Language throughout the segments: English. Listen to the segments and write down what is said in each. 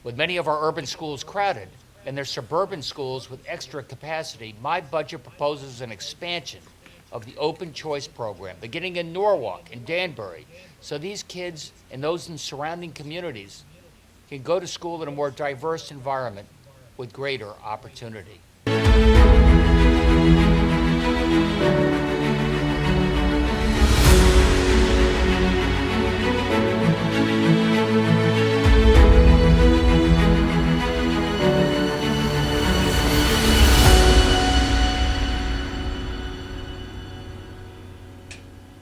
With many of our urban schools crowded and their suburban schools with extra capacity, my budget proposes an expansion of the open choice program, beginning in Norwalk and Danbury, so these kids and those in surrounding communities can go to school in a more diverse environment with greater opportunity.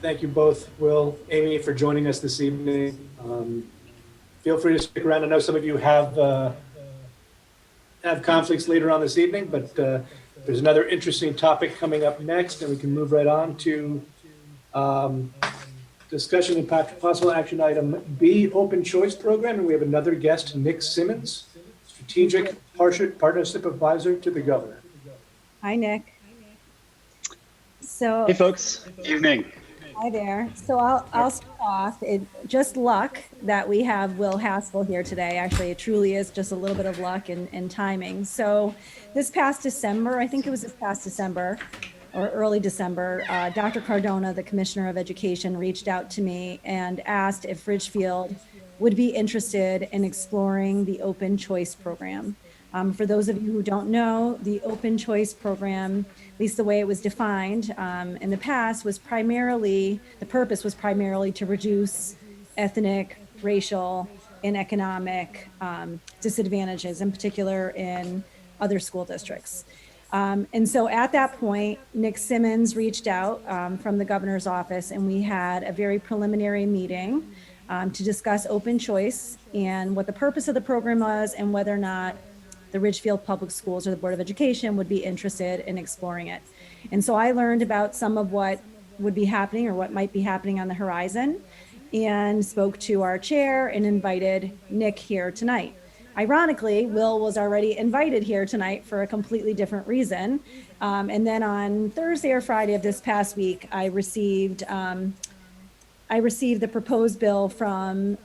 Thank you both, Will, Amy, for joining us this evening. Feel free to stick around. I know some of you have conflicts later on this evening, but there's another interesting topic coming up next, and we can move right on to discussion and possible action item B, open choice program. And we have another guest, Nick Simmons, strategic partnership advisor to the governor. Hi, Nick. Hey, folks. Evening. Hi there. So I'll start off. It just luck that we have Will Haskell here today. Actually, it truly is just a little bit of luck and timing. So this past December, I think it was this past December or early December, Dr. Cardona, the Commissioner of Education, reached out to me and asked if Ridgefield would be interested in exploring the open choice program. For those of you who don't know, the open choice program, at least the way it was defined in the past, was primarily, the purpose was primarily to reduce ethnic, racial, and economic disadvantages, in particular in other school districts. And so at that point, Nick Simmons reached out from the governor's office, and we had a very preliminary meeting to discuss open choice and what the purpose of the program was and whether or not the Ridgefield Public Schools or the Board of Education would be interested in exploring it. And so I learned about some of what would be happening or what might be happening on the horizon and spoke to our chair and invited Nick here tonight. Ironically, Will was already invited here tonight for a completely different reason. And then on Thursday or Friday of this past week, I received the proposed bill from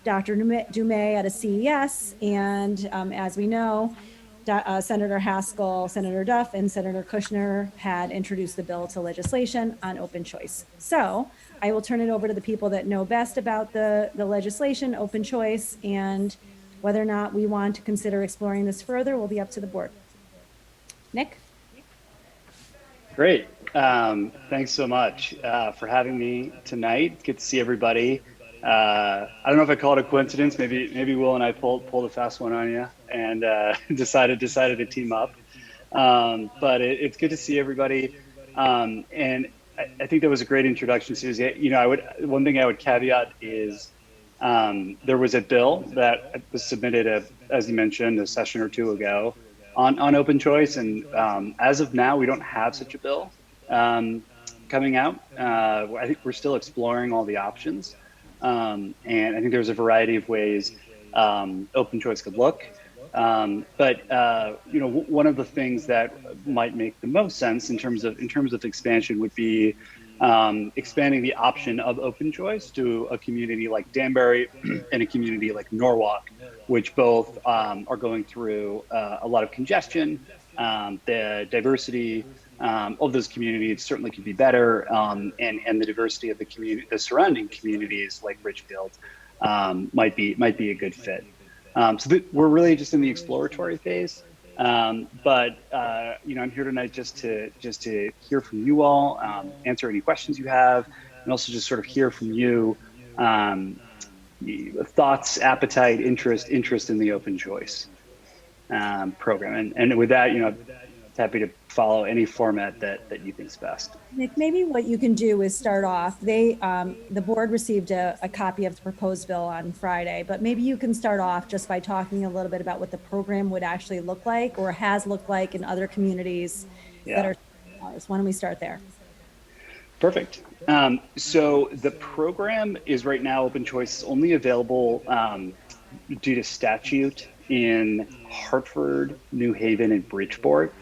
Dr. Dumais at a CES, and as we know, Senator Haskell, Senator Duff, and Senator Kushner had introduced the bill to legislation on open choice. So I will turn it over to the people that know best about the legislation, open choice, and whether or not we want to consider exploring this further will be up to the board. Nick? Great. Thanks so much for having me tonight. Good to see everybody. I don't know if I call it a coincidence. Maybe Will and I pulled a fast one on you and decided to team up. But it's good to see everybody. And I think that was a great introduction, Susie. You know, one thing I would caveat is there was a bill that was submitted, as you mentioned, a session or two ago on open choice, and as of now, we don't have such a bill coming out. I think we're still exploring all the options, and I think there's a variety of ways open choice could look. But you know, one of the things that might make the most sense in terms of expansion would be expanding the option of open choice to a community like Danbury and a community like Norwalk, which both are going through a lot of congestion. The diversity of those communities certainly could be better, and the diversity of the surrounding communities like Ridgefield might be a good fit. So we're really just in the exploratory phase. But you know, I'm here tonight just to hear from you all, answer any questions you have, and also just sort of hear from you thoughts, appetite, interest in the open choice program. And with that, you know, happy to follow any format that you think's best. Nick, maybe what you can do is start off. The board received a copy of the proposed bill on Friday, but maybe you can start off just by talking a little bit about what the program would actually look like or has looked like in other communities that are ours. Why don't we start there? Perfect. So the program is right now open choice, only available due to statute in Hartford, New Haven, and Bridgeport.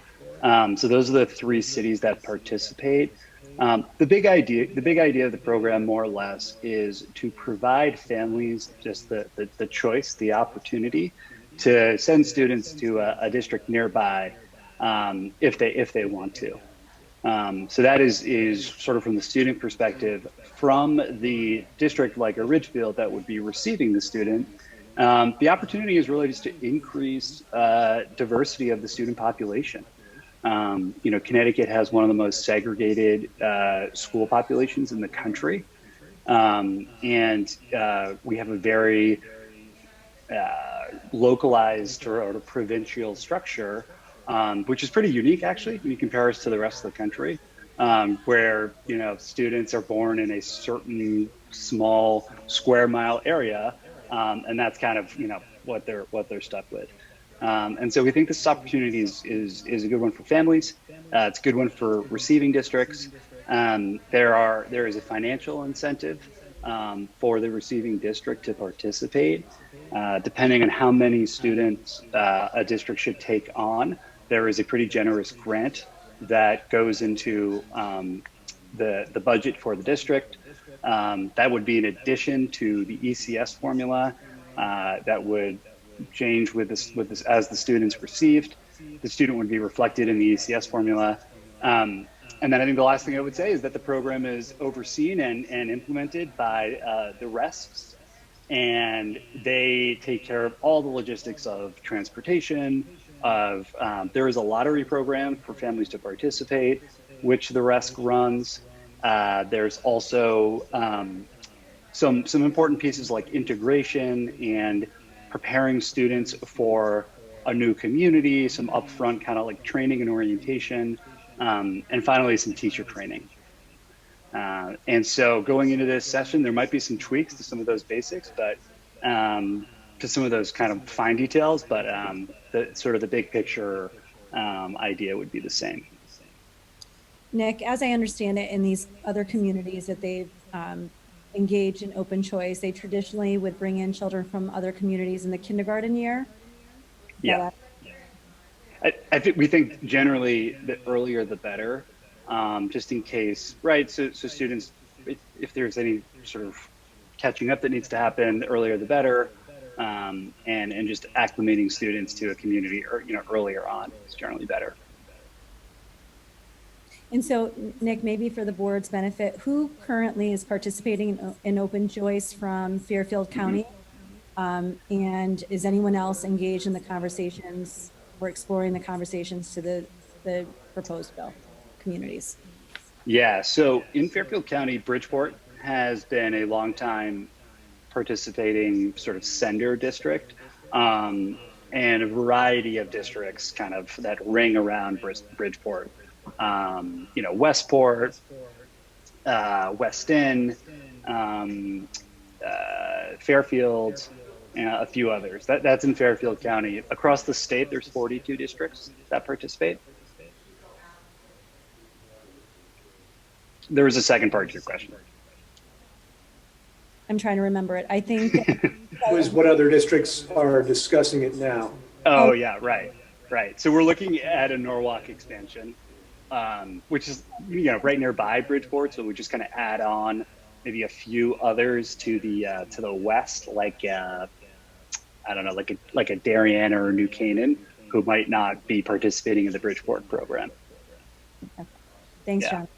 So those are the three cities that participate. The big idea of the program, more or less, is to provide families just the choice, the opportunity to send students to a district nearby if they want to. So that is sort of from the student perspective. From the district like a Ridgefield that would be receiving the student, the opportunity is really just to increase diversity of the student population. Connecticut has one of the most segregated school populations in the country. And we have a very localized or provincial structure, which is pretty unique actually when you compare us to the rest of the country, where students are born in a certain small square mile area, and that's kind of what they're stuck with. And so we think this opportunity is a good one for families. It's a good one for receiving districts. There is a financial incentive for the receiving district to participate. Depending on how many students a district should take on, there is a pretty generous grant that goes into the budget for the district. That would be in addition to the ECS formula that would change with this as the students received. The student would be reflected in the ECS formula. And then I think the last thing I would say is that the program is overseen and implemented by the RESPs, and they take care of all the logistics of transportation, there is a lottery program for families to participate, which the RESC runs. There's also some important pieces like integration and preparing students for a new community, some upfront kind of like training and orientation, and finally some teacher training. And so going into this session, there might be some tweaks to some of those basics, but to some of those kind of fine details, but the big picture idea would be the same. Nick, as I understand it, in these other communities that they've engaged in open choice, they traditionally would bring in children from other communities in the kindergarten year. Yeah. I think we think generally the earlier the better, just in case, right? So students, if there's any sort of catching up that needs to happen, the earlier the better, and just acclimating students to a community or earlier on is generally better. And so, Nick, maybe for the board's benefit, who currently is participating in open choice from Fairfield County? And is anyone else engaged in the conversations or exploring the conversations to the proposed bill communities? Yeah, so in Fairfield County, Bridgeport has been a long time participating sort of sender district, and a variety of districts kind of that ring around Bridgeport. Westport, West End, Fairfield, and a few others. That's in Fairfield County. Across the state, there's 42 districts that participate. There was a second part to your question. I'm trying to remember it. I think Was what other districts are discussing it now? Oh yeah, right. So we're looking at a Norwalk expansion, which is right nearby Bridgeport. So we just kind of add on maybe a few others to the west, like I don't know, like a Darien or a New Canaan, who might not be participating in the Bridgeport program. Okay. Thanks, Yeah. John.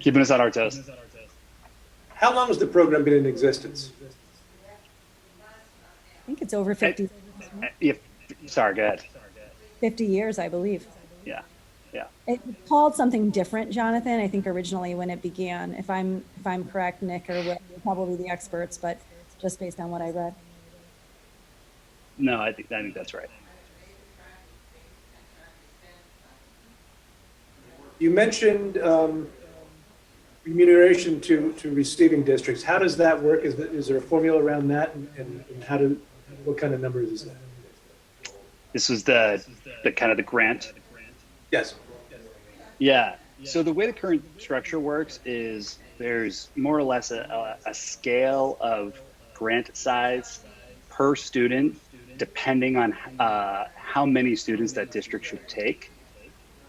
Keeping us on our toes. How long has the program been in existence? I think it's over 50 Sorry, go ahead. 50 years, I believe. Yeah. It called something different, Jonathan, I think originally when it began, if I'm correct, Nick, or Will, you're probably the experts, but just based on what I read. No, I think that's right. You mentioned remuneration to receiving districts. How does that work? Is there a formula around that, and what kind of numbers is that? This was the kind of the grant. Yes. Yeah. So the way the current structure works is there's more or less a scale of grant size per student, depending on how many students that district should take.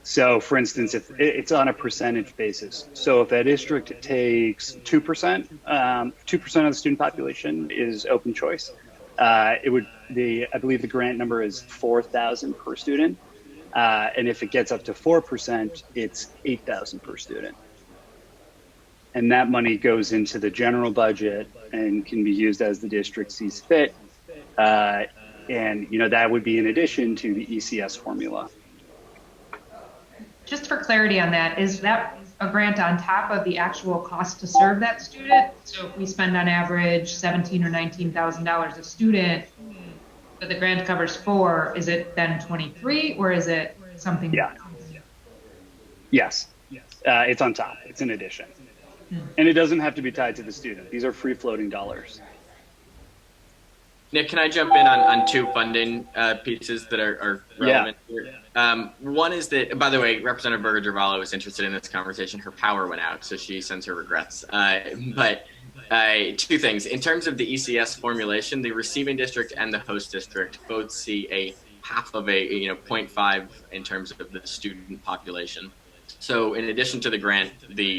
So for instance, if it's on a percentage basis. So if a district takes 2%, 2% of the student population is open choice, it would I believe the grant number is 4,000 per student. And if it gets up to 4%, it's 8,000 per student. And that money goes into the general budget and can be used as the district sees fit. And that would be in addition to the ECS formula. Just for clarity on that, is that a grant on top of the actual cost to serve that student? So if we spend on average $17,000 or $19,000 a student, but the grant covers 4, is it then 23, or is it something? Yeah. Yes. It's on top. It's an addition. And it doesn't have to be tied to the student. These are free floating dollars. Nick, can I jump in on 2 funding pieces that are relevant here? One is that, by the way, Representative Berger-Dravallo was interested in this conversation. Her power went out, so she sends her regrets. But 2 things. In terms of the ECS formulation, the receiving district and the host district both see a half of a 0.5 in terms of the student population. So in addition to the grant,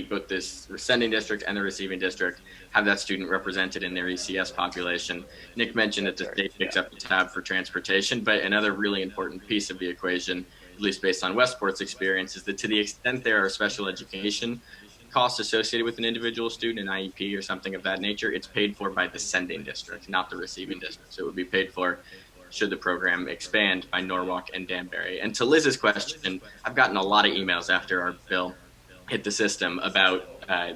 both this sending district and the receiving district have that student represented in their ECS population. Nick mentioned that the state picks up the tab for transportation, but another really important piece of the equation, at least based on Westport's experience, is that to the extent there are special education costs associated with an individual student, an IEP or something of that nature, it's paid for by the sending district, not the receiving district. So it would be paid for, should the program expand, by Norwalk and Danbury. And to Liz's question, I've gotten a lot of emails after our bill hit the system about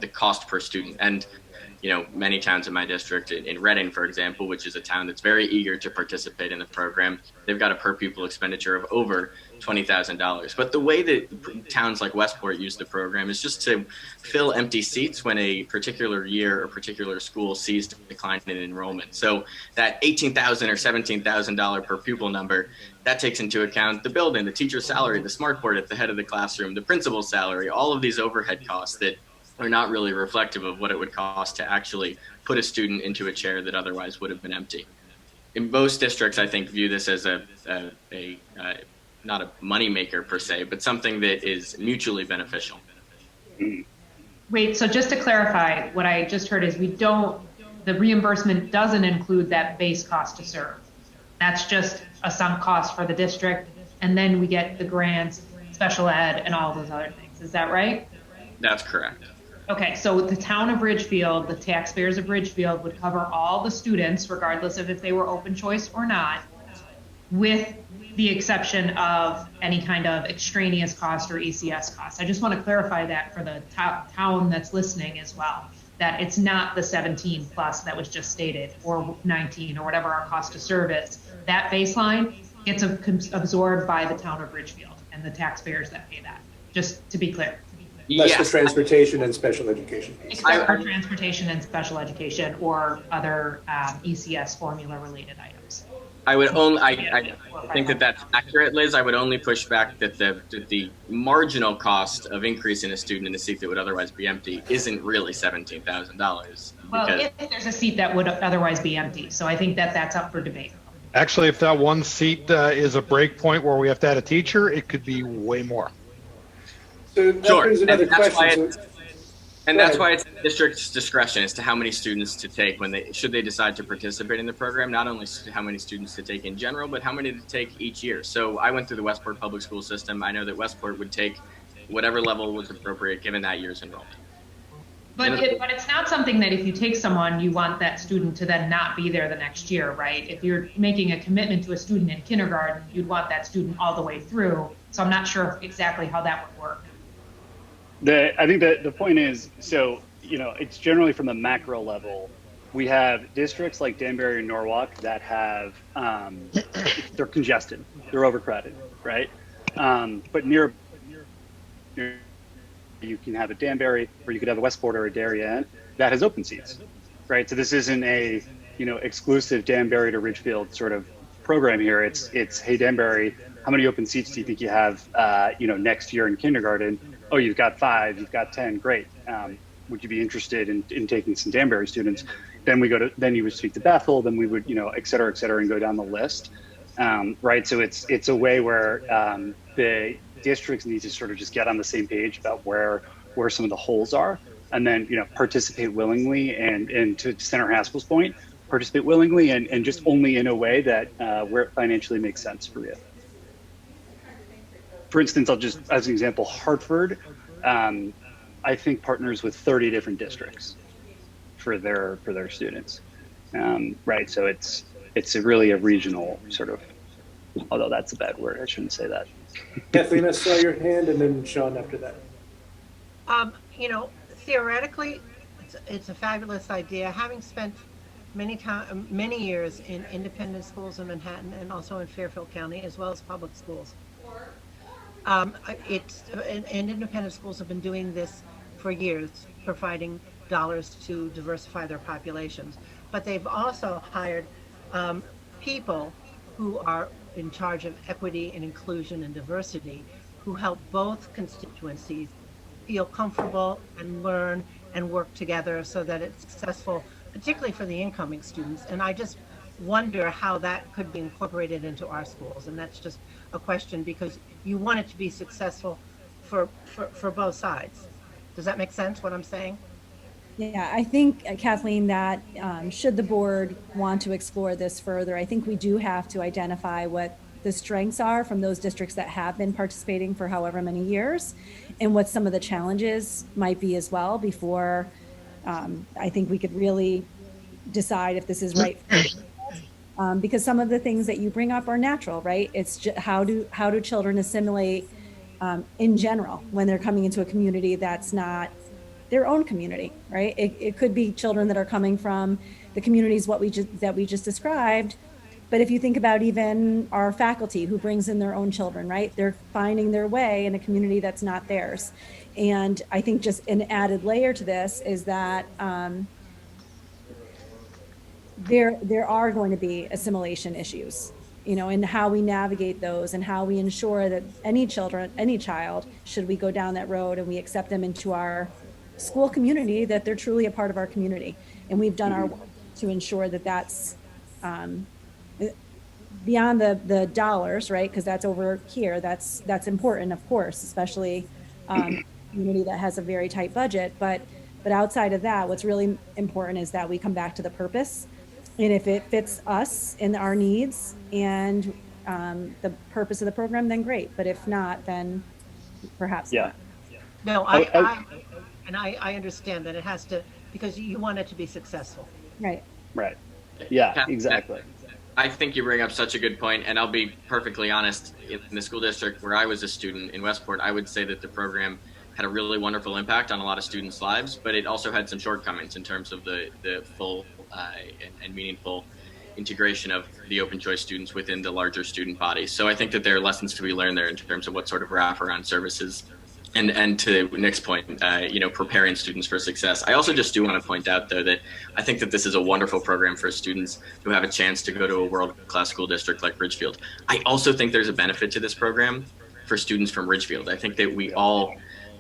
the cost per student. And many towns in my district, in Reading, for example, which is a town that's very eager to participate in the program, they've got a per pupil expenditure of over $20,000. But the way that towns like Westport use the program is just to fill empty seats when a particular year or particular school sees a decline in enrollment. So that $18,000 or $17,000 per pupil number, that takes into account the building, the teacher's salary, the smartboard at the head of the classroom, the principal's salary, all of these overhead costs that are not really reflective of what it would cost to actually put a student into a chair that otherwise would have been empty. In most districts, I think, view this as not a moneymaker per se, but something that is mutually beneficial. Wait, so just to clarify, what I just heard is the reimbursement doesn't include that base cost to serve. That's just a sunk cost for the district, and then we get the grants, special ed, and all those other things. Is that right? That's correct. Okay, so the town of Ridgefield, the taxpayers of Ridgefield would cover all the students, regardless of if they were open choice or not, with the exception of any kind of extraneous cost or ECS cost. I just want to clarify that for the town that's listening as well, that it's not the 17 plus that was just stated, or 19, or whatever our cost to serve is. That baseline gets absorbed by the town of Ridgefield and the taxpayers that pay that, just to be clear. That's the transportation and special education piece. Except for transportation and special education or other ECS formula related items. I think that that's accurate, Liz. I would only push back that the marginal cost of increasing a student in a seat that would otherwise be empty isn't really $17,000. Well, if there's a seat that would otherwise be empty. So I think that that's up for debate. Actually, if that one seat is a break point where we have to add a teacher, it could be way more. So that brings another question. That's why it's the district's discretion as to how many students to take should they decide to participate in the program, not only how many students to take in general, but how many to take each year. So I went through the Westport public school system. I know that Westport would take whatever level was appropriate given that year's enrollment. But it's not something that if you take someone, you want that student to then not be there the next year, right? If you're making a commitment to a student in kindergarten, you'd want that student all the way through. So I'm not sure exactly how that would work. I think that the point is, it's generally from the macro level. We have districts like Danbury and Norwalk that have, they're congested, they're overcrowded, right? But near, you can have a Danbury, or you could have a Westport or a Darien that has open seats, right? So this isn't a, exclusive Danbury to Ridgefield sort of program here. It's hey, Danbury, how many open seats do you think you have, next year in kindergarten? Oh, you've got 5, you've got 10, great. Would you be interested in taking some Danbury students? Then you would speak to Bethel, then we would, et cetera, and go down the list, right? So it's a way where the districts need to sort of just get on the same page about where some of the holes are, and then, participate willingly. And to Senator Haskell's point, participate willingly and just only in a way that where it financially makes sense for you. For instance, I'll just, as an example, Hartford, I think partners with 30 different districts for their students, right? So it's really a regional sort of, although that's a bad word, I shouldn't say that. Kathleen, I saw your hand, and then Sean after that. You know, theoretically, it's a fabulous idea. Having spent many years in independent schools in Manhattan and also in Fairfield County, as well as public schools, and independent schools have been doing this for years, providing dollars to diversify their populations. But they've also hired people who are in charge of equity and inclusion and diversity, who help both constituencies feel comfortable and learn and work together so that it's successful, particularly for the incoming students. And I just wonder how that could be incorporated into our schools. And that's just a question, because you want it to be successful for both sides. Does that make sense, what I'm saying? Yeah, I think, Kathleen, that should the board want to explore this further, I think we do have to identify what the strengths are from those districts that have been participating for however many years, and what some of the challenges might be as well before I think we could really decide if this is right. Because some of the things that you bring up are natural, right? It's just how do children assimilate in general when they're coming into a community that's not their own community, right? It could be children that are coming from the communities that we just described. But if you think about even our faculty who brings in their own children, right? They're finding their way in a community that's not theirs. And I think just an added layer to this is that there are going to be assimilation issues, you know, and how we navigate those and how we ensure that any child, should we go down that road and we accept them into our school community, that they're truly a part of our community. And we've done our work to ensure that that's beyond the dollars, right? Because that's over here. That's important, of course, especially a community that has a very tight budget. But outside of that, what's really important is that we come back to the purpose. And if it fits us and our needs and the purpose of the program, then great. But if not, then perhaps not. No, I understand that it has to, because you want it to be successful. Right. Right. Yeah, exactly. I think you bring up such a good point, and I'll be perfectly honest. In the school district where I was a student in Westport, I would say that the program had a really wonderful impact on a lot of students' lives, but it also had some shortcomings in terms of the full and meaningful integration of the open choice students within the larger student body. So I think that there are lessons to be learned there in terms of what sort of wraparound services and to Nick's point, preparing students for success. I also just do want to point out, though, that I think that this is a wonderful program for students who have a chance to go to a world-class school district like Ridgefield. I also think there's a benefit to this program for students from Ridgefield. I think that we all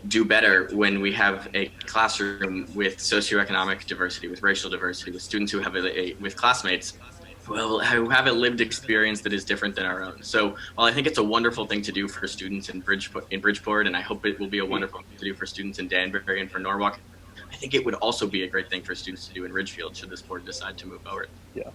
do better when we have a classroom with socioeconomic diversity, with racial diversity, with students who have with classmates who have a lived experience that is different than our own. So while I think it's a wonderful thing to do for students in Bridgeport, and I hope it will be a wonderful thing to do for students in Danbury and for Norwalk, I think it would also be a great thing for students to do in Ridgefield should this board decide to move forward. Yeah,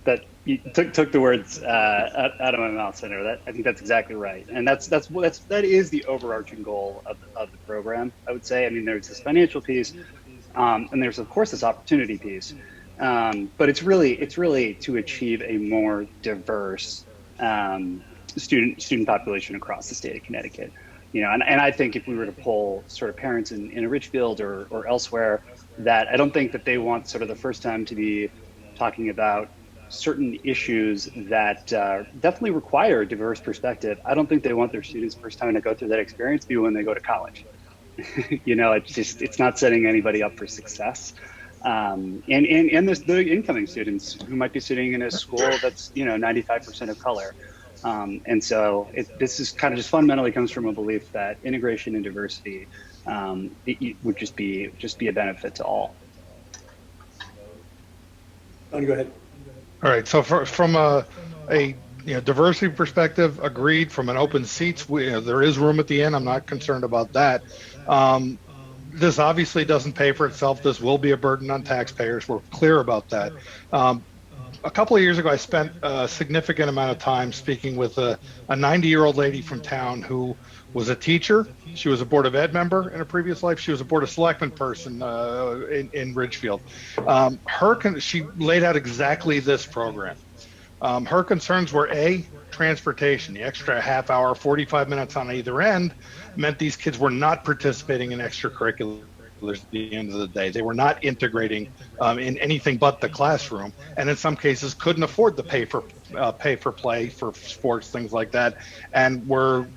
that you took the words out of my mouth, Senator. I think that's exactly right, and that is the overarching goal of the program. I would say. I mean, there's this financial piece, and there's of course this opportunity piece. But it's really to achieve a more diverse student population across the state of Connecticut. You know, and I think if we were to poll sort of parents in Ridgefield or elsewhere, that I don't think that they want sort of the first time to be talking about certain issues that definitely require a diverse perspective. I don't think they want their students first time to go through that experience be when they go to college. You know, it's not setting anybody up for success. And the incoming students who might be sitting in a school that's 95% of color, and so this is kind of just fundamentally comes from a belief that integration and diversity it would just be a benefit to all. Go ahead. All right. So from a diversity perspective, agreed. From an open seats, there is room at the end. I'm not concerned about that. This obviously doesn't pay for itself. This will be a burden on taxpayers. We're clear about that. a couple of years ago, I spent a significant amount of time speaking with a 90-year-old lady from town who was a teacher. She was a Board of Ed member in a previous life. She was a Board of Selectmen person in Ridgefield. She laid out exactly this program. Her concerns were transportation. The extra half hour, 45 minutes on either end meant these kids were not participating in extracurriculars at the end of the day. They were not integrating in anything but the classroom, and in some cases couldn't afford the pay for play for sports, things like that, and were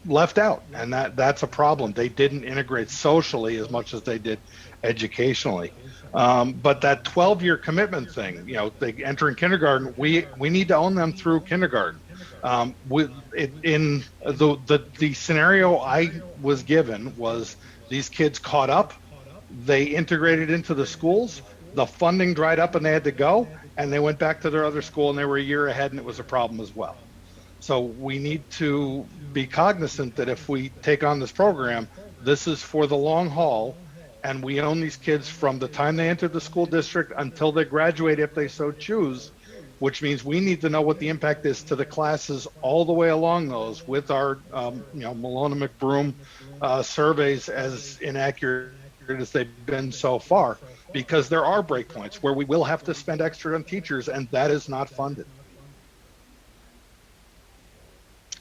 left out. And that's a problem. They didn't integrate socially as much as they did educationally. But that 12-year commitment thing, they enter in kindergarten. We need to own them through kindergarten. In the scenario I was given was these kids caught up, they integrated into the schools, the funding dried up and they had to go, and they went back to their other school and they were a year ahead, and it was a problem as well. So we need to be cognizant that if we take on this program, this is for the long haul, and we own these kids from the time they enter the school district until they graduate, if they so choose, which means we need to know what the impact is to the classes all the way along those with our, Malone and McBroom surveys, as inaccurate as they've been so far, because there are breakpoints where we will have to spend extra on teachers, and that is not funded.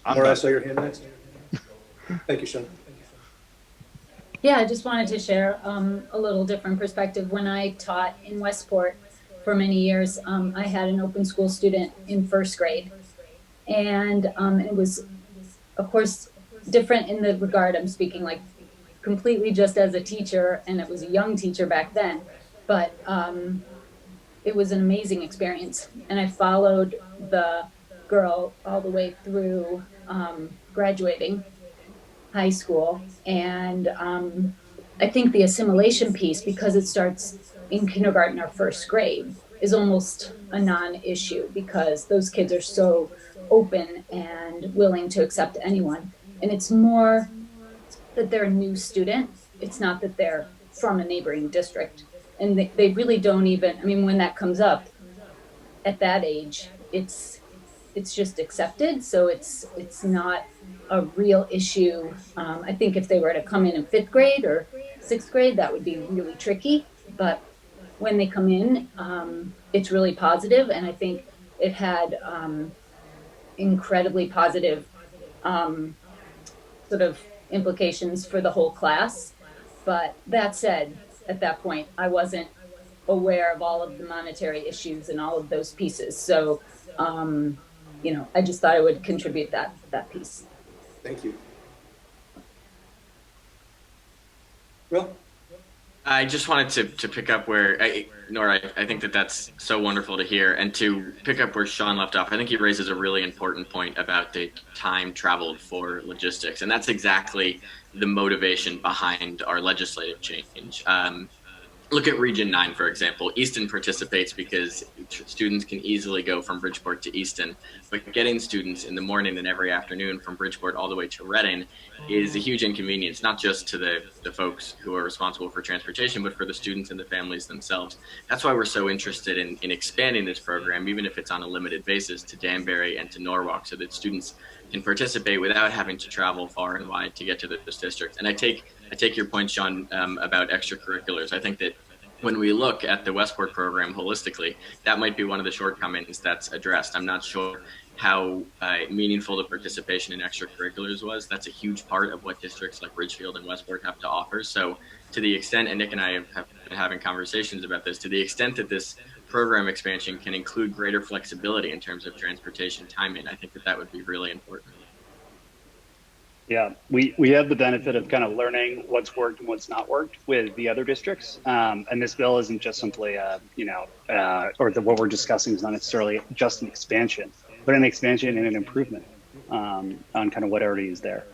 Laura, I saw your hand next. Thank you, Sean. Yeah, I just wanted to share a little different perspective. When I taught in Westport for many years, I had an open school student in first grade. And it was, of course, different in the regard I'm speaking like completely just as a teacher, and it was a young teacher back then. But it was an amazing experience. And I followed the girl all the way through graduating high school. And I think the assimilation piece, because it starts in kindergarten or first grade, is almost a non-issue, because those kids are so open and willing to accept anyone. And it's more that they're a new student. It's not that they're from a neighboring district. And they really don't even, when that comes up at that age, it's just accepted. So it's not a real issue. I think if they were to come in fifth grade or sixth grade, that would be really tricky. But when they come in, it's really positive. And I think it had incredibly positive sort of implications for the whole class. But that said, at that point, I wasn't aware of all of the monetary issues and all of those pieces. So, I just thought I would contribute that piece. Thank you. Will? I just wanted to pick up where, Nora, I think that's so wonderful to hear. And to pick up where Sean left off, I think he raises a really important point about the time traveled for logistics. And that's exactly the motivation behind our legislative change. Look at Region 9, for example. Easton participates because students can easily go from Bridgeport to Easton, but getting students in the morning and every afternoon from Bridgeport all the way to Reading is a huge inconvenience, not just to the folks who are responsible for transportation, but for the students and the families themselves. That's why we're so interested in expanding this program, even if it's on a limited basis, to Danbury and to Norwalk, so that students can participate without having to travel far and wide to get to this district. And I take your point, Sean, about extracurriculars. I think that when we look at the Westport program holistically, that might be one of the shortcomings that's addressed. I'm not sure how meaningful the participation in extracurriculars was. That's a huge part of what districts like Ridgefield and Westport have to offer. So to the extent, and Nick and I have been having conversations about this, to the extent that this program expansion can include greater flexibility in terms of transportation timing, I think that would be really important. Yeah, we have the benefit of kind of learning what's worked and what's not worked with the other districts. And this bill isn't just simply, what we're discussing is not necessarily just an expansion, but an expansion and an improvement on kind of what already is there.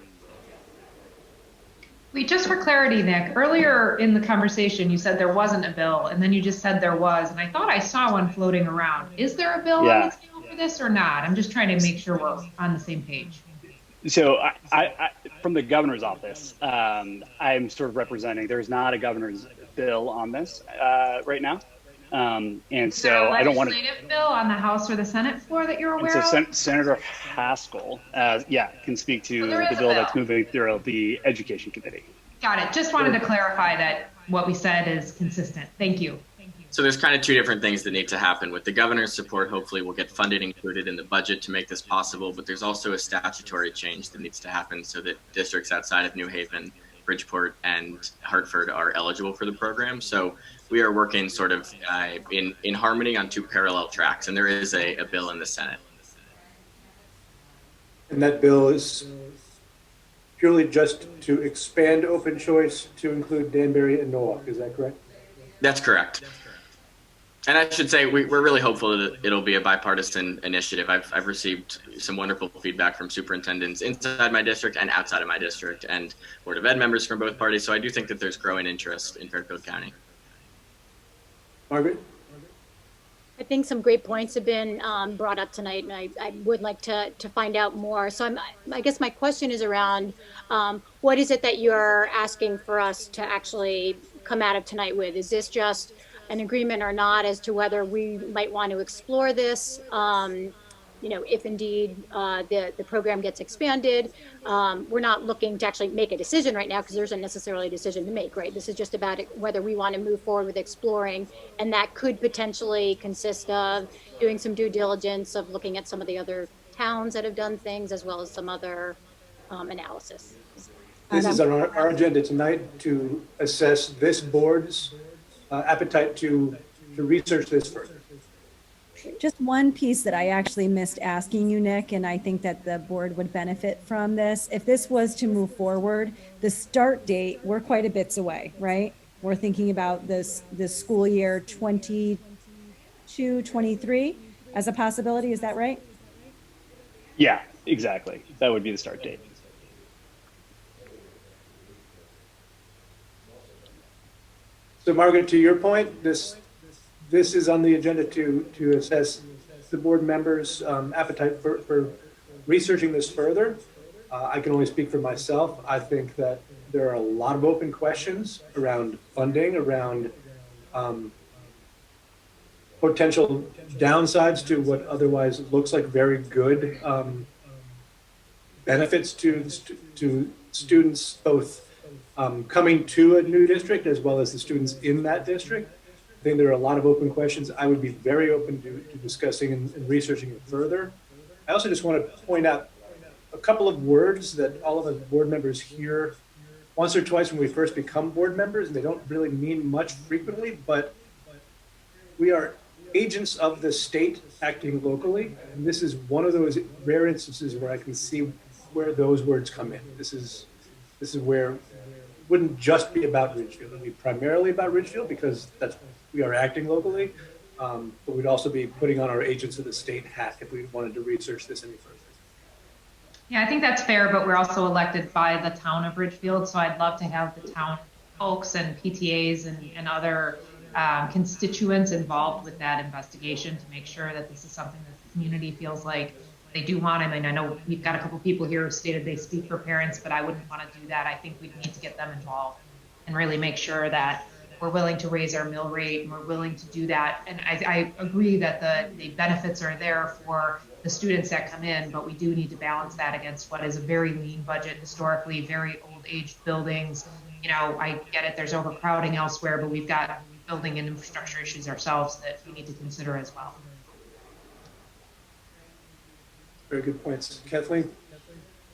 Wait, just for clarity, Nick, earlier in the conversation, you said there wasn't a bill, and then you just said there was, and I thought I saw one floating around. Is there a bill on the table for this or not? I'm just trying to make sure we're on the same page. So I from the governor's office, I'm sort of representing, there's not a governor's bill on this right now. And Is there so a I don't want to. legislative bill on the House or the Senate floor that you're And aware so of? Senator Haskell, can speak So to there the is a bill that's bill. moving through the Education Committee. Got it. Just wanted to clarify that what we said is consistent. Thank you. So there's kind of two different things that need to happen. With the governor's support, hopefully we'll get funding included in the budget to make this possible, but there's also a statutory change that needs to happen so that districts outside of New Haven, Bridgeport, and Hartford are eligible for the program. So we are working sort of in harmony on two parallel tracks, and there is a bill in the Senate. And that bill is purely just to expand open choice to include Danbury and Norwalk, is that correct? That's correct. And I should say we're really hopeful that it'll be a bipartisan initiative. I've received some wonderful feedback from superintendents inside my district and outside of my district, and Board of Ed members from both parties. So I do think that there's growing interest in Fairfield County. Margaret? I think some great points have been brought up tonight, and I would like to find out more. So I guess my question is around what is it that you're asking for us to actually come out of tonight with? Is this just an agreement or not as to whether we might want to explore this? If indeed the program gets expanded, we're not looking to actually make a decision right now because there isn't necessarily a decision to make, right? This is just about whether we want to move forward with exploring, and that could potentially consist of doing some due diligence of looking at some of the other towns that have done things as well as some other analysis. This is on our agenda tonight to assess this board's appetite to research this further. Just one piece that I actually missed asking you, Nick, and I think that the board would benefit from this. If this was to move forward, the start date, we're quite a bits away, right? We're thinking about this school year 22, 23 as a possibility. Is that right? Yeah, exactly. That would be the start date. So Margaret, to your point, this is on the agenda to assess the board members' appetite for researching this further. I can only speak for myself. I think that there are a lot of open questions around funding, around potential downsides to what otherwise looks like very good benefits to students, both coming to a new district as well as the students in that district. I think there are a lot of open questions. I would be very open to discussing and researching it further. I also just want to point out a couple of words that all of us board members hear once or twice when we first become board members, and they don't really mean much frequently, but we are agents of the state acting locally. And this is one of those rare instances where I can see where those words come in. This is where it wouldn't just be about Ridgefield. It would be primarily about Ridgefield because we are acting locally, but we'd also be putting on our agents of the state hat if we wanted to research this any further. Yeah, I think that's fair, but we're also elected by the town of Ridgefield, so I'd love to have the town folks and PTAs and other constituents involved with that investigation to make sure that this is something that the community feels like they do want. I mean, I know we've got a couple people here who stated they speak for parents, but I wouldn't want to do that. I think we need to get them involved and really make sure that we're willing to raise our mill rate and we're willing to do that. And I agree that the benefits are there for the students that come in, but we do need to balance that against what is a very lean budget, historically very old aged buildings. I get it, there's overcrowding elsewhere, but we've got building and infrastructure issues ourselves that we need to consider as well. Very good points. Kathleen?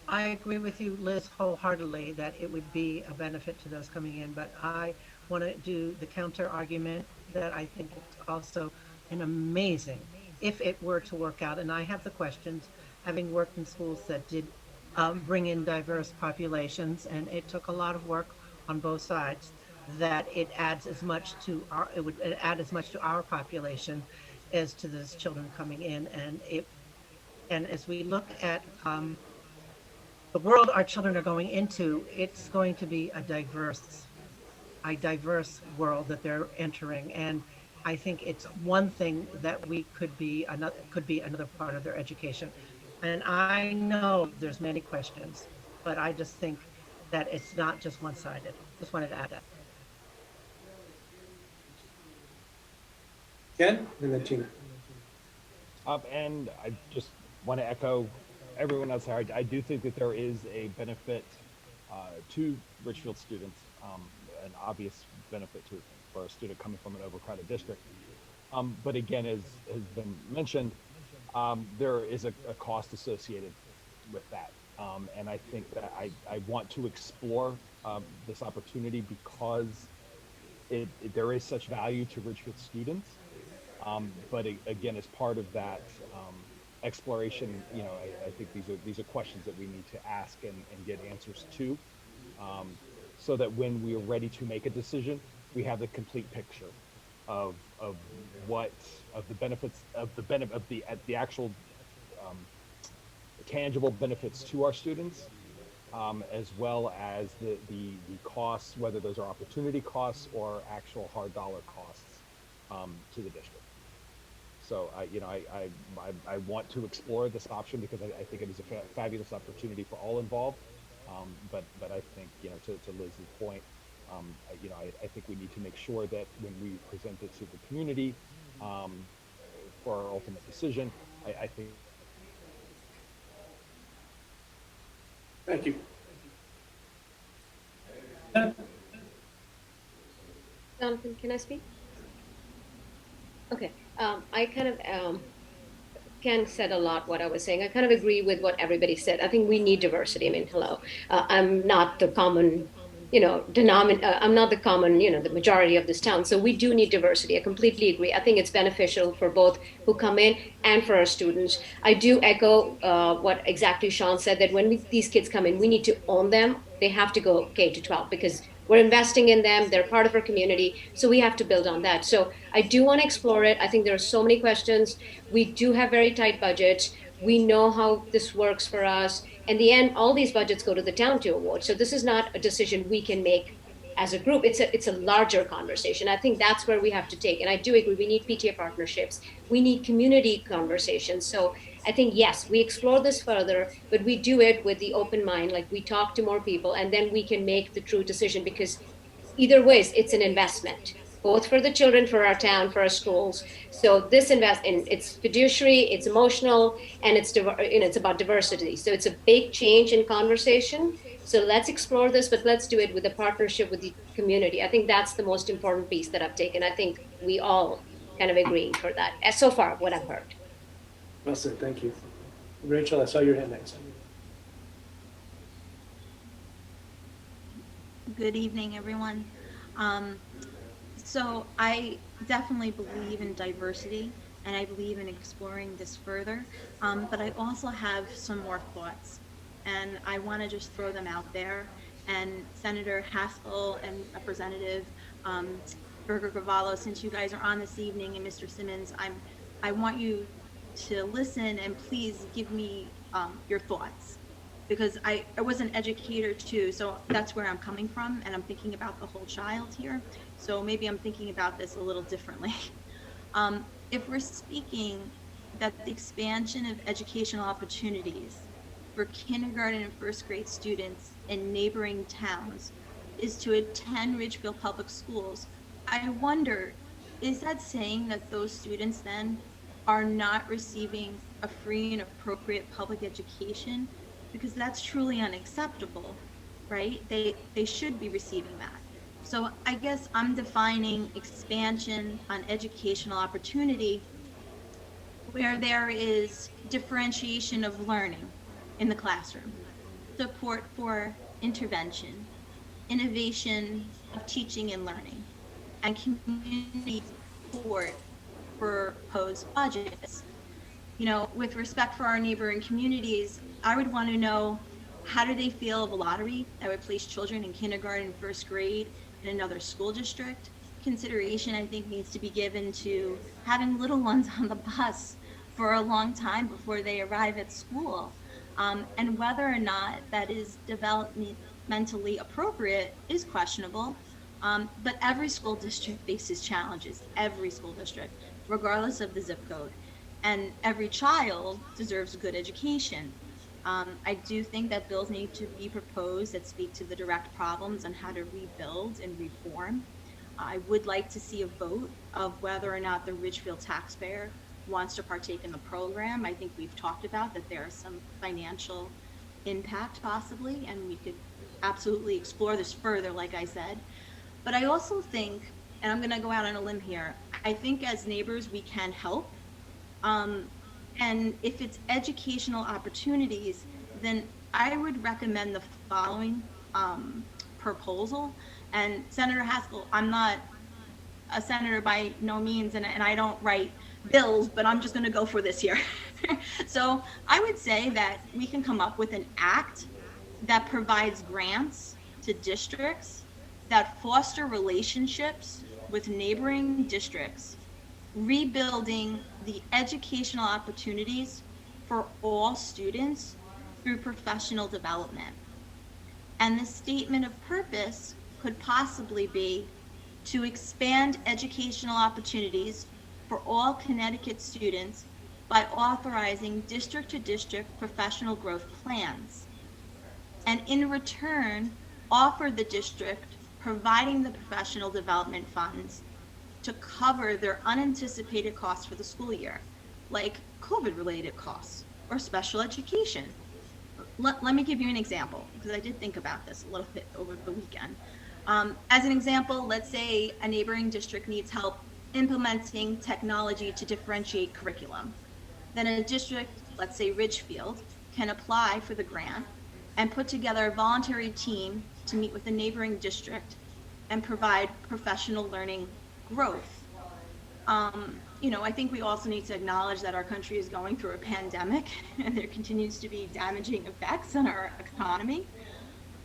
I agree with you, Liz, wholeheartedly that it would be a benefit to those coming in, but I want to do the counter argument that I think it's also an amazing, if it were to work out, and I have the questions, having worked in schools that did bring in diverse populations, and it took a lot of work on both sides, that it adds as much to it would add as much to our population as to those children coming in, and as we look at the world our children are going into, it's going to be a diverse world that they're entering, and I think it's one thing that we could be another part of their education. And I know there's many questions, but I just think that it's not just one-sided. Just wanted to add that. Ken, and then Tina. And I just want to echo everyone else here. I do think that there is a benefit to Ridgefield students, an obvious benefit for a student coming from an overcrowded district. But again, as has been mentioned, there is a cost associated with that. And I think that I want to explore this opportunity because there is such value to Ridgefield students. But again, as part of that exploration, I think these are questions that we need to ask and get answers to, so that when we are ready to make a decision, we have the complete picture of the benefits of the actual tangible benefits to our students, as well as the costs, whether those are opportunity costs or actual hard dollar costs to the district. So I want to explore this option because I think it is a fabulous opportunity for all involved. But I think, to Liz's point, I think we need to make sure that when we present it to the community for our ultimate decision, I think. Thank you. Jonathan, can I speak? Okay, I kind of, Ken said a lot what I was saying. I kind of agree with what everybody said. I think we need diversity. I mean, hello, I'm not the common, I'm not the common, the majority of this town. So we do need diversity. I completely agree. I think it's beneficial for both who come in and for our students. I do echo what exactly Sean said, that when these kids come in, we need to own them. They have to go K to 12 because we're investing in them. They're part of our community. So we have to build on that. So I do want to explore it. I think there are so many questions. We do have very tight budgets. We know how this works for us. In the end, all these budgets go to the town to award. So this is not a decision we can make as a group. It's a larger conversation. I think that's where we have to take. And I do agree, we need PTA partnerships. We need community conversations. So I think, yes, we explore this further, but we do it with the open mind, like we talk to more people, and then we can make the true decision, because either ways, it's an investment, both for the children, for our town, for our schools. So this it's fiduciary, it's emotional, and it's about diversity. So it's a big change in conversation. So let's explore this, but let's do it with a partnership with the community. I think that's the most important piece that I've taken. I think we all kind of agreeing for that, as so far what I've heard. Well said, thank you. Rachel, I saw your hand next. Good evening, everyone. So I definitely believe in diversity, and I believe in exploring this further, but I also have some more thoughts, and I want to just throw them out there. And Senator Haskell and Representative Berger-Gravalo, since you guys are on this evening, and Mr. Simmons, I want you to listen and please give me your thoughts, because I was an educator too, so that's where I'm coming from, and I'm thinking about the whole child here. So maybe I'm thinking about this a little differently. If we're speaking that the expansion of educational opportunities for kindergarten and first grade students in neighboring towns is to attend Ridgefield Public Schools, I wonder, is that saying that those students then are not receiving a free and appropriate public education? Because that's truly unacceptable, right? They should be receiving that. So I guess I'm defining expansion on educational opportunity where there is differentiation of learning in the classroom, support for intervention, innovation of teaching and learning, and community support for proposed budgets. With respect for our neighboring communities, I would want to know, how do they feel of a lottery that would place children in kindergarten and first grade in another school district? Consideration, I think, needs to be given to having little ones on the bus for a long time before they arrive at school. And whether or not that is developmentally appropriate is questionable. But every school district faces challenges, every school district, regardless of the zip code. And every child deserves a good education. I do think that bills need to be proposed that speak to the direct problems on how to rebuild and reform. I would like to see a vote of whether or not the Ridgefield taxpayer wants to partake in the program. I think we've talked about that there is some financial impact possibly, and we could absolutely explore this further, like I said. But I also think, and I'm gonna go out on a limb here, I think as neighbors, we can help. And if it's educational opportunities, then I would recommend the following proposal. And Senator Haskell, I'm not a senator by no means, and I don't write bills, but I'm just gonna go for this here. So I would say that we can come up with an act that provides grants to districts that foster relationships with neighboring districts, rebuilding the educational opportunities for all students through professional development. And the statement of purpose could possibly be to expand educational opportunities for all Connecticut students by authorizing district-to-district professional growth plans. And in return, offer the district providing the professional development funds to cover their unanticipated costs for the school year, like COVID-related costs or special education. Let me give you an example, because I did think about this a little bit over the weekend. As an example, let's say a neighboring district needs help implementing technology to differentiate curriculum. Then a district, let's say Ridgefield, can apply for the grant and put together a voluntary team to meet with the neighboring district and provide professional learning growth. You know, I think we also need to acknowledge that our country is going through a pandemic and there continues to be damaging effects on our economy.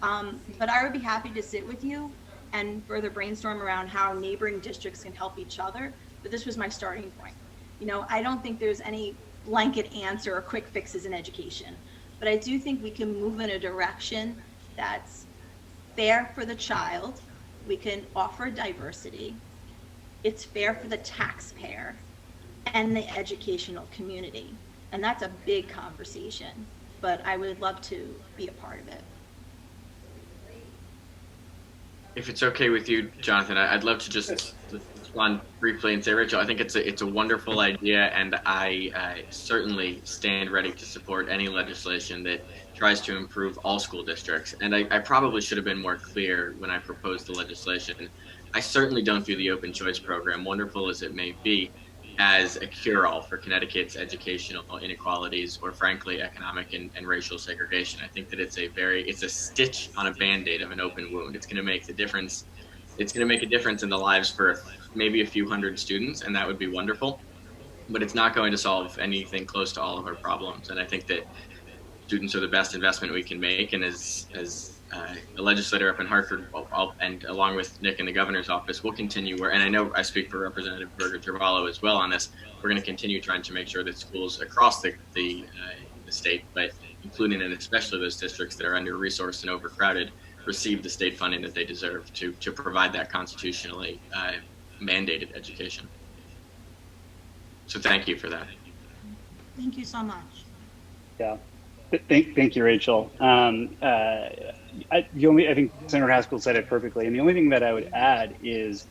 But I would be happy to sit with you and further brainstorm around how neighboring districts can help each other. But this was my starting point. You know, I don't think there's any blanket answer or quick fixes in education, but I do think we can move in a direction that's fair for the child. We can offer diversity. It's fair for the taxpayer and the educational community. And that's a big conversation, but I would love to be a part of it. If it's okay with you, Jonathan, I'd love to just respond briefly and say, Rachel, I think it's a wonderful idea, and I certainly stand ready to support any legislation that tries to improve all school districts. And I probably should have been more clear when I proposed the legislation. I certainly don't view the open choice program, wonderful as it may be, as a cure-all for Connecticut's educational inequalities or frankly economic and racial segregation. I think that it's a stitch on a Band-Aid of an open wound. It's going to make the difference. It's going to make a difference in the lives for maybe a few hundred students, and that would be wonderful, but it's not going to solve anything close to all of our problems. And I think that students are the best investment we can make, and as a legislator up in Hartford, and along with Nick in the governor's office, we'll continue and I know I speak for Representative Berger-Travallo as well on this, we're going to continue trying to make sure that schools across the state, but including and especially those districts that are under-resourced and overcrowded, receive the state funding that they deserve to provide that constitutionally mandated education. So thank you for that. Thank you so much. Yeah. Thank you, Rachel. I think Senator Haskell said it perfectly. And the only thing that I would add is,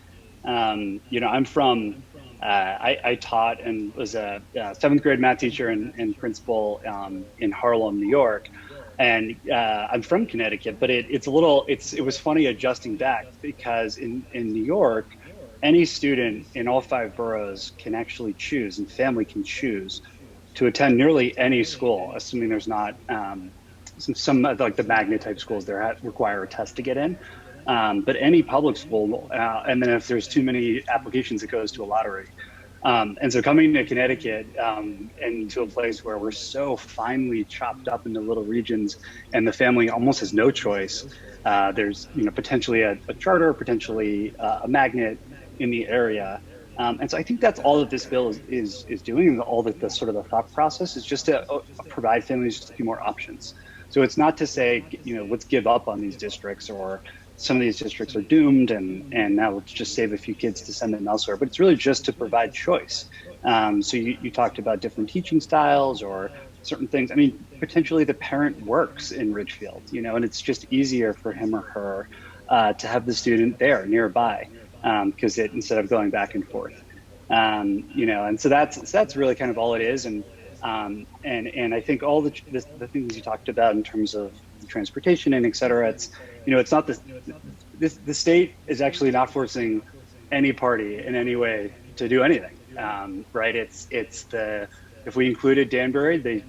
you know, I'm from, I taught and was a seventh grade math teacher and principal in Harlem, New York. And I'm from Connecticut, but it was funny adjusting back because in New York, any student in all 5 boroughs can actually choose, and family can choose to attend nearly any school, assuming there's not some like the magnet type schools there require a test to get in. But any public school, and then if there's too many applications, it goes to a lottery. And so coming to Connecticut and to a place where we're so finely chopped up into little regions and the family almost has no choice, there's potentially a charter, potentially a magnet in the area. And so I think that's all that this bill is doing, and all that the sort of the thought process is just to provide families just a few more options. So it's not to say, let's give up on these districts, or some of these districts are doomed and now let's just save a few kids to send them elsewhere, but it's really just to provide choice. So you talked about different teaching styles or certain things. I mean, potentially the parent works in Ridgefield, and it's just easier for him or her to have the student there nearby. because instead of going back and forth, and so that's really kind of all it is. And I think all the things you talked about in terms of transportation and et cetera, it's not the state is actually not forcing any party in any way to do anything, right? If we included Danbury, they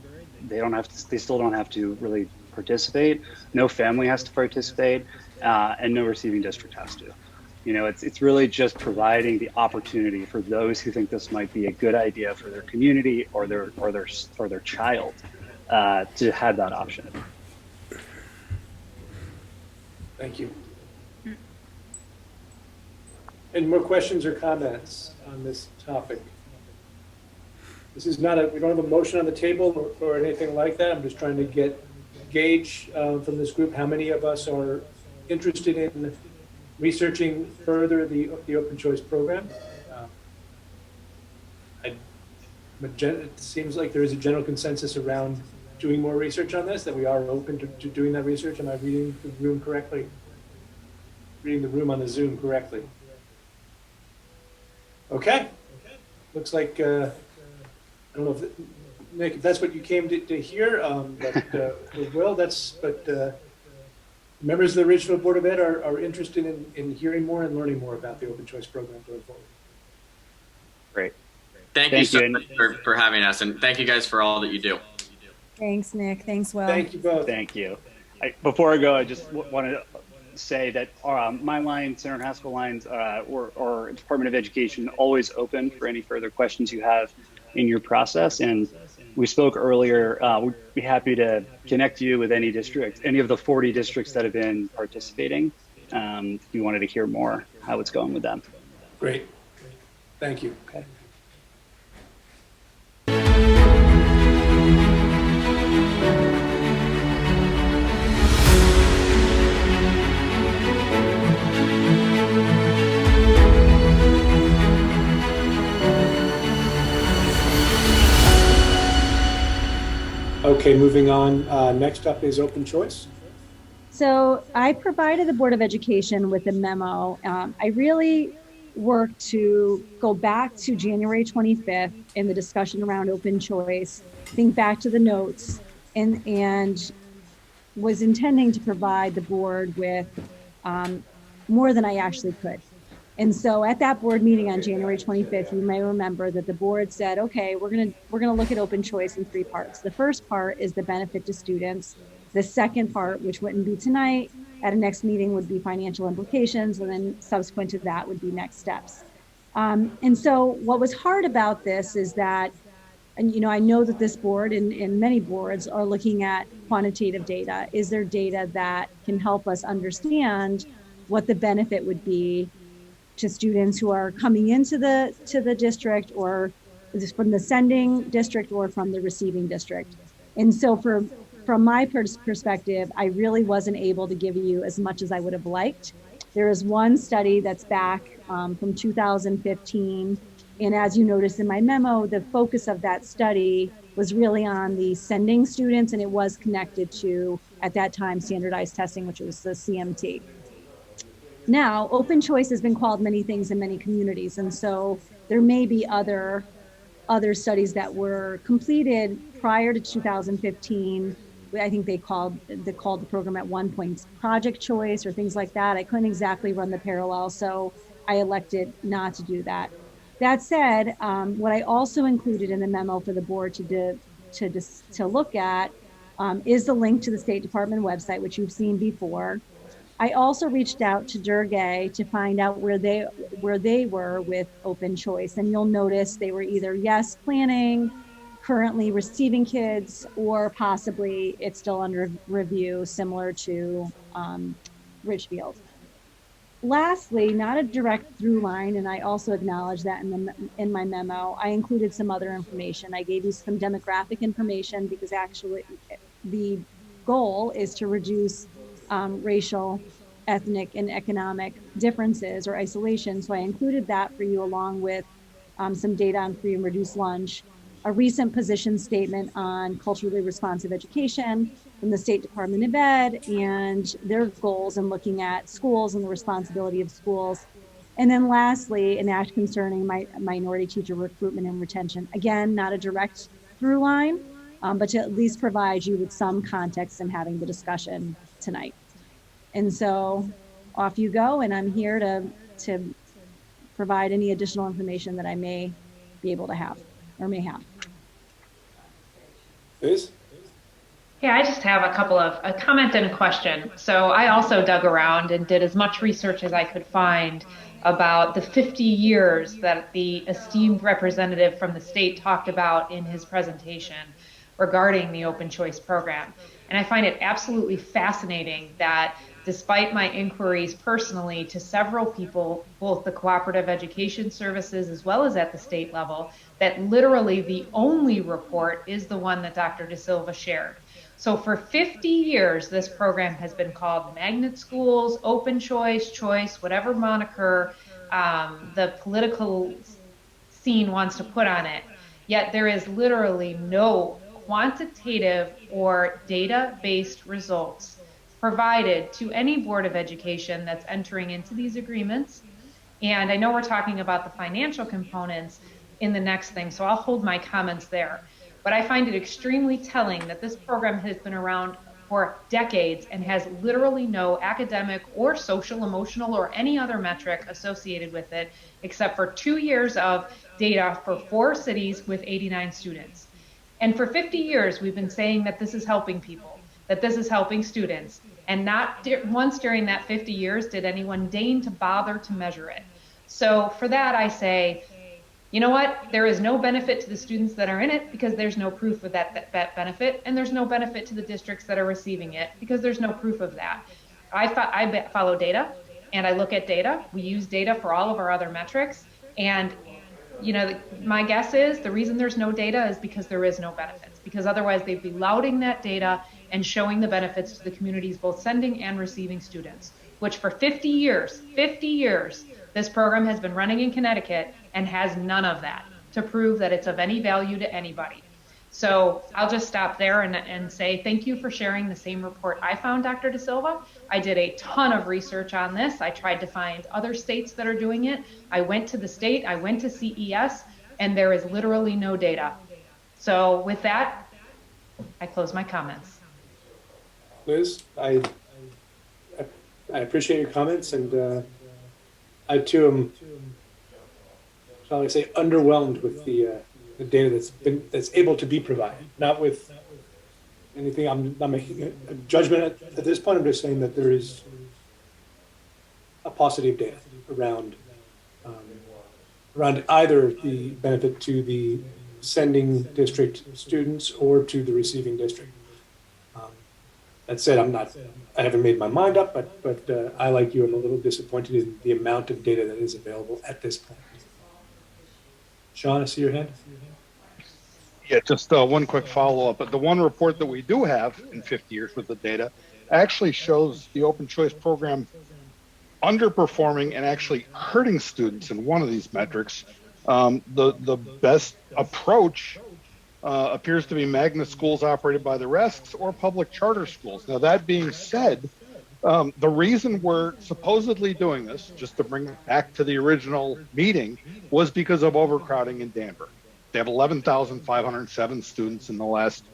still don't have to really participate. No family has to participate, and no receiving district has to. It's really just providing the opportunity for those who think this might be a good idea for their community or their child to have that option. Thank you. Any more questions or comments on this topic? This is not we don't have a motion on the table or anything like that. I'm just trying to gauge from this group how many of us are interested in researching further the open choice program. It seems like there is a general consensus around doing more research on this, that we are open to doing that research. Am I reading the room correctly? Reading the room on the Zoom correctly? Okay. Looks like, I don't know if, Nick, if that's what you came to hear, but members of the Ridgefield Board of Ed are interested in hearing more and learning more about the open choice program going forward. Great. Thank you so much for having us, and thank you guys for all that you do. Thanks, Nick. Thanks, Will. Thank you both. Thank you. Before I go, I just want to say that my line, Center and Haskell lines, or Department of Education, always open for any further questions you have in your process. And we spoke earlier, we'd be happy to connect you with any district, any of the 40 districts that have been participating. If you wanted to hear more how it's going with them. Great. Thank you. Okay. Okay, moving on. Next up is open choice. So I provided the Board of Education with a memo. I really worked to go back to January 25th in the discussion around open choice, think back to the notes, and was intending to provide the board with more than I actually could. And so at that board meeting on January 25th, you may remember that the board said, okay, we're gonna look at open choice in 3 parts. The first part is the benefit to students. The second part, which wouldn't be tonight, at a next meeting would be financial implications, and then subsequent to that would be next steps. And so what was hard about this is that, and I know that this board and many boards are looking at quantitative data. Is there data that can help us understand what the benefit would be to students who are coming into the district, or from the sending district or from the receiving district? And so from my perspective, I really wasn't able to give you as much as I would have liked. There is one study that's back from 2015. And as you noticed in my memo, the focus of that study was really on the sending students, and it was connected to, at that time, standardized testing, which was the CMT. Now, open choice has been called many things in many communities. And so there may be other studies that were completed prior to 2015. I think they called the program at one point project choice or things like that. I couldn't exactly run the parallel, so I elected not to do that. That said, what I also included in the memo for the board to look at is the link to the State Department website, which you've seen before. I also reached out to Durgay to find out where they were with open choice, and you'll notice they were either yes, planning, currently receiving kids, or possibly it's still under review, similar to Ridgefield. Lastly, not a direct through line, and I also acknowledge that in my memo, I included some other information. I gave you some demographic information because actually the goal is to reduce racial, ethnic, and economic differences or isolation. So I included that for you, along with some data on free and reduced lunch, a recent position statement on culturally responsive education from the State Department of Ed and their goals in looking at schools and the responsibility of schools, And then lastly, an act concerning minority teacher recruitment and retention. Again, not a direct through line, but to at least provide you with some context in having the discussion tonight. And so off you go, and I'm here to provide any additional information that I may be able to have or may have. Liz? Yeah, I just have a couple of a comment and a question. So I also dug around and did as much research as I could find about the 50 years that the esteemed representative from the state talked about in his presentation regarding the open choice program. And I find it absolutely fascinating that despite my inquiries personally to several people, both the cooperative education services as well as at the state level, that literally the only report is the one that Dr. De Silva shared. So for 50 years, this program has been called magnet schools, open choice, whatever moniker the political scene wants to put on it. Yet there is literally no quantitative or data-based results provided to any Board of Education that's entering into these agreements. And I know we're talking about the financial components in the next thing, so I'll hold my comments there. But I find it extremely telling that this program has been around for decades and has literally no academic or social, emotional, or any other metric associated with it, except for 2 years of data for 4 cities with 89 students. And for 50 years, we've been saying that this is helping people, that this is helping students. And not once during that 50 years did anyone deign to bother to measure it. So for that, I say, you know what? There is no benefit to the students that are in it because there's no proof of that benefit, and there's no benefit to the districts that are receiving it because there's no proof of that. I follow data, and I look at data. We use data for all of our other metrics, and you know, my guess is the reason there's no data is because there is no benefits, because otherwise they'd be lauding that data and showing the benefits to the communities, both sending and receiving students, which for 50 years, this program has been running in Connecticut and has none of that to prove that it's of any value to anybody. So I'll just stop there and say thank you for sharing the same report I found, Dr. De Silva. I did a ton of research on this. I tried to find other states that are doing it. I went to the state, I went to CES, and there is literally no data. So with that, I close my comments. Liz, I appreciate your comments, and I too am, shall I say, underwhelmed with the data that's able to be provided. Not with anything. I'm not making a judgment at this point. I'm just saying that there is a paucity of data around either the benefit to the sending district students or to the receiving district. That said, I haven't made my mind up, but I, like you, am a little disappointed in the amount of data that is available at this point. Sean, I see your hand. Yeah, just one quick follow-up. But the one report that we do have in 50 years with the data actually shows the open choice program underperforming and actually hurting students in one of these metrics. The best approach appears to be magnet schools operated by the RESCs or public charter schools. Now, that being said, the reason we're supposedly doing this, just to bring it back to the original meeting, was because of overcrowding in Danbury. They have 11,507 students in the last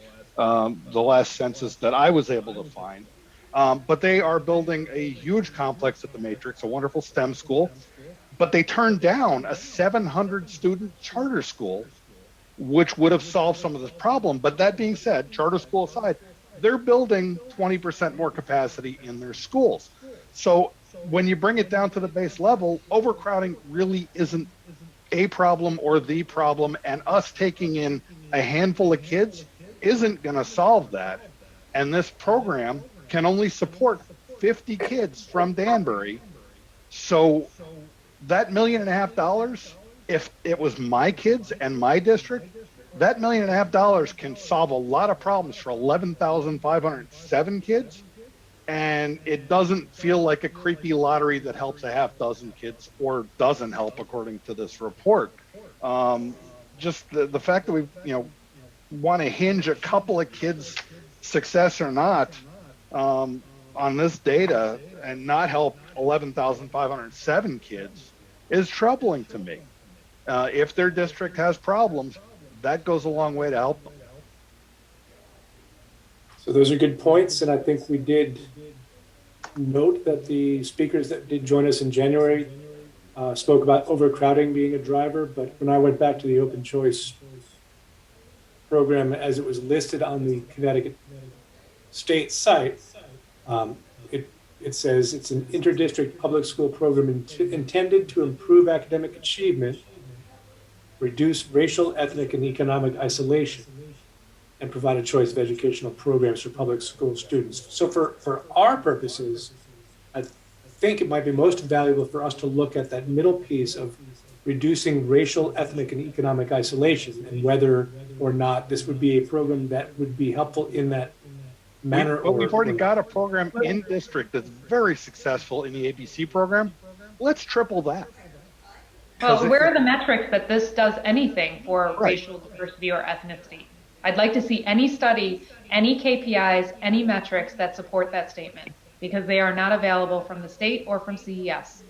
census that I was able to find. But they are building a huge complex at the Matrix, a wonderful STEM school. But they turned down a 700-student charter school, which would have solved some of this problem. But that being said, charter school aside, they're building 20% more capacity in their schools. So when you bring it down to the base level, overcrowding really isn't a problem or the problem, and us taking in a handful of kids isn't going to solve that. And this program can only support 50 kids from Danbury. So that $1.5 million, if it was my kids and my district, that $1.5 million can solve a lot of problems for 11,507 kids. And it doesn't feel like a creepy lottery that helps a half dozen kids or doesn't help, according to this report. Just the fact that we want to hinge a couple of kids' success or not on this data and not help 11,507 kids is troubling to me. If their district has problems, that goes a long way to help them. So those are good points, and I think we did note that the speakers that did join us in January spoke about overcrowding being a driver, but when I went back to the open choice program as it was listed on the Connecticut state site, it says it's an interdistrict public school program intended to improve academic achievement, reduce racial, ethnic, and economic isolation, and provide a choice of educational programs for public school students. So for our purposes, I think it might be most valuable for us to look at that middle piece of reducing racial, ethnic, and economic isolation, and whether or not this would be a program that would be helpful in that manner. But we've already got a program in district that's very successful in the ABC program. Let's triple that. Well, where are the metrics that this does anything for racial diversity or ethnicity? I'd like to see any study, any KPIs, any metrics that support that statement, because they are not available from the state or from CES.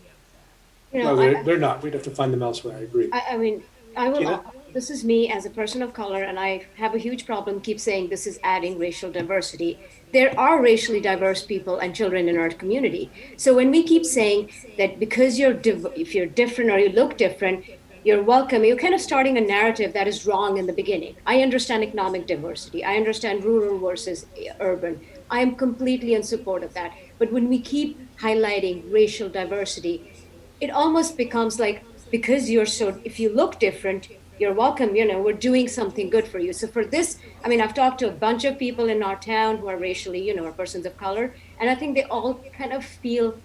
You know, No, they're not. We'd have to find them elsewhere. I agree. I mean, I will. Gina? This is me as a person of color, and I have a huge problem keep saying this is adding racial diversity. There are racially diverse people and children in our community. So when we keep saying that because if you're different or you look different, you're welcome, you're kind of starting a narrative that is wrong in the beginning. I understand economic diversity. I understand rural versus urban. I am completely in support of that. But when we keep highlighting racial diversity, it almost becomes like, because if you look different, you're welcome, we're doing something good for you. So for this, I mean, I've talked to a bunch of people in our town who are racially, are persons of color, and I think they all kind of feel,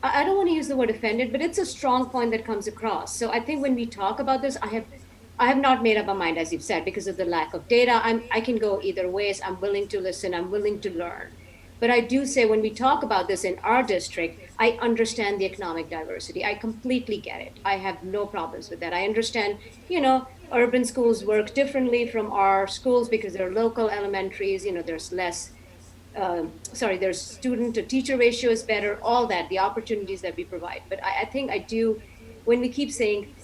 I don't want to use the word offended, but it's a strong point that comes across. So I think when we talk about this, I have not made up my mind, as you've said, because of the lack of data. I can go either ways. I'm willing to listen. I'm willing to learn. But I do say when we talk about this in our district, I understand the economic diversity. I completely get it. I have no problems with that. I understand, urban schools work differently from our schools because they're local elementaries. There's less, there's student to teacher ratio is better, all that, the opportunities that we provide. But I think I do, when we keep saying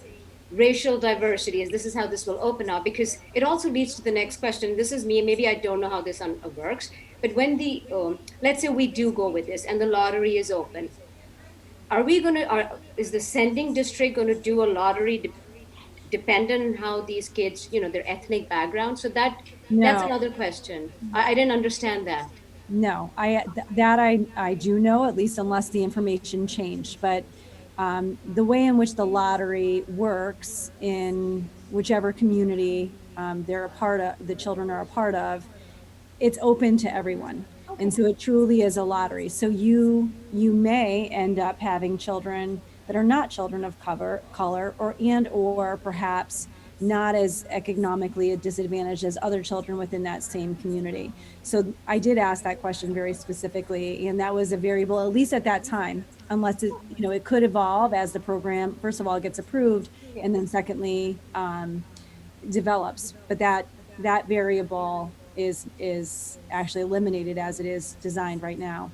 racial diversity, this is how this will open up, because it also leads to the next question. This is me, maybe I don't know how this works. But when let's say we do go with this and the lottery is open, is the sending district going to do a lottery dependent on how these kids, their ethnic background? So that's another question. I didn't understand that. No, I do know, at least unless the information changed. But the way in which the lottery works in whichever community they're a part of, the children are a part of, it's open to everyone. Okay. And so it truly is a lottery. So you may end up having children that are not children of color or perhaps not as economically disadvantaged as other children within that same community. So I did ask that question very specifically, and that was a variable, at least at that time, unless it could evolve as the program, first of all, gets approved, and then secondly, develops. But that variable is actually eliminated as it is designed right now.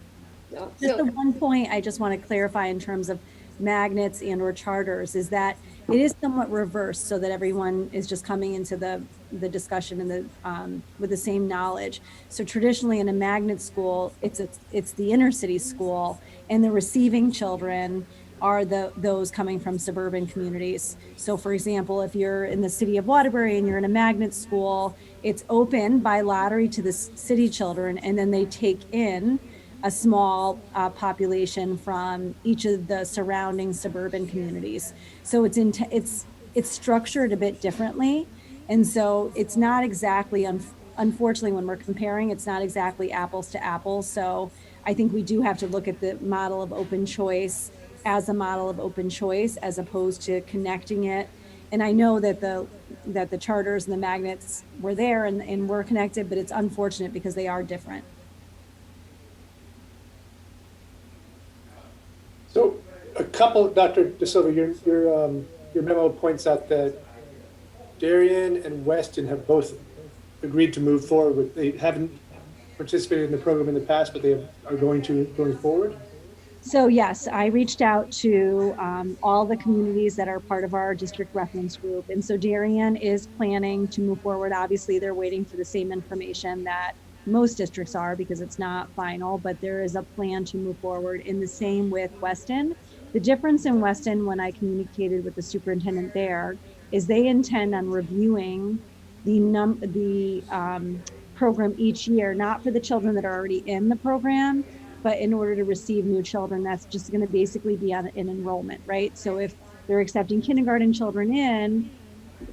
Just the one point I just want to clarify in terms of magnets and or charters is that it is somewhat reversed, so that everyone is just coming into the discussion and with the same knowledge. So traditionally in a magnet school, it's the inner city school, and the receiving children are those coming from suburban communities. So for example, if you're in the city of Waterbury and you're in a magnet school, it's open by lottery to the city children, and then they take in a small population from each of the surrounding suburban communities. So it's structured a bit differently. And so it's not exactly, unfortunately, when we're comparing, it's not exactly apples to apples. So I think we do have to look at the model of open choice as a model of open choice, as opposed to connecting it. And I know that the charters and the magnets were there and were connected, but it's unfortunate because they are different. So a couple, Dr. De Silva, your memo points out that Darien and Weston have both agreed to move forward. They haven't participated in the program in the past, but they are going forward. So yes, I reached out to all the communities that are part of our district reference group. And so Darien is planning to move forward. Obviously, they're waiting for the same information that most districts are because it's not final, but there is a plan to move forward in the same with Weston. The difference in Weston, when I communicated with the superintendent there, is they intend on reviewing the program each year, not for the children that are already in the program, but in order to receive new children, that's just going to basically be on an enrollment, right? So if they're accepting kindergarten children in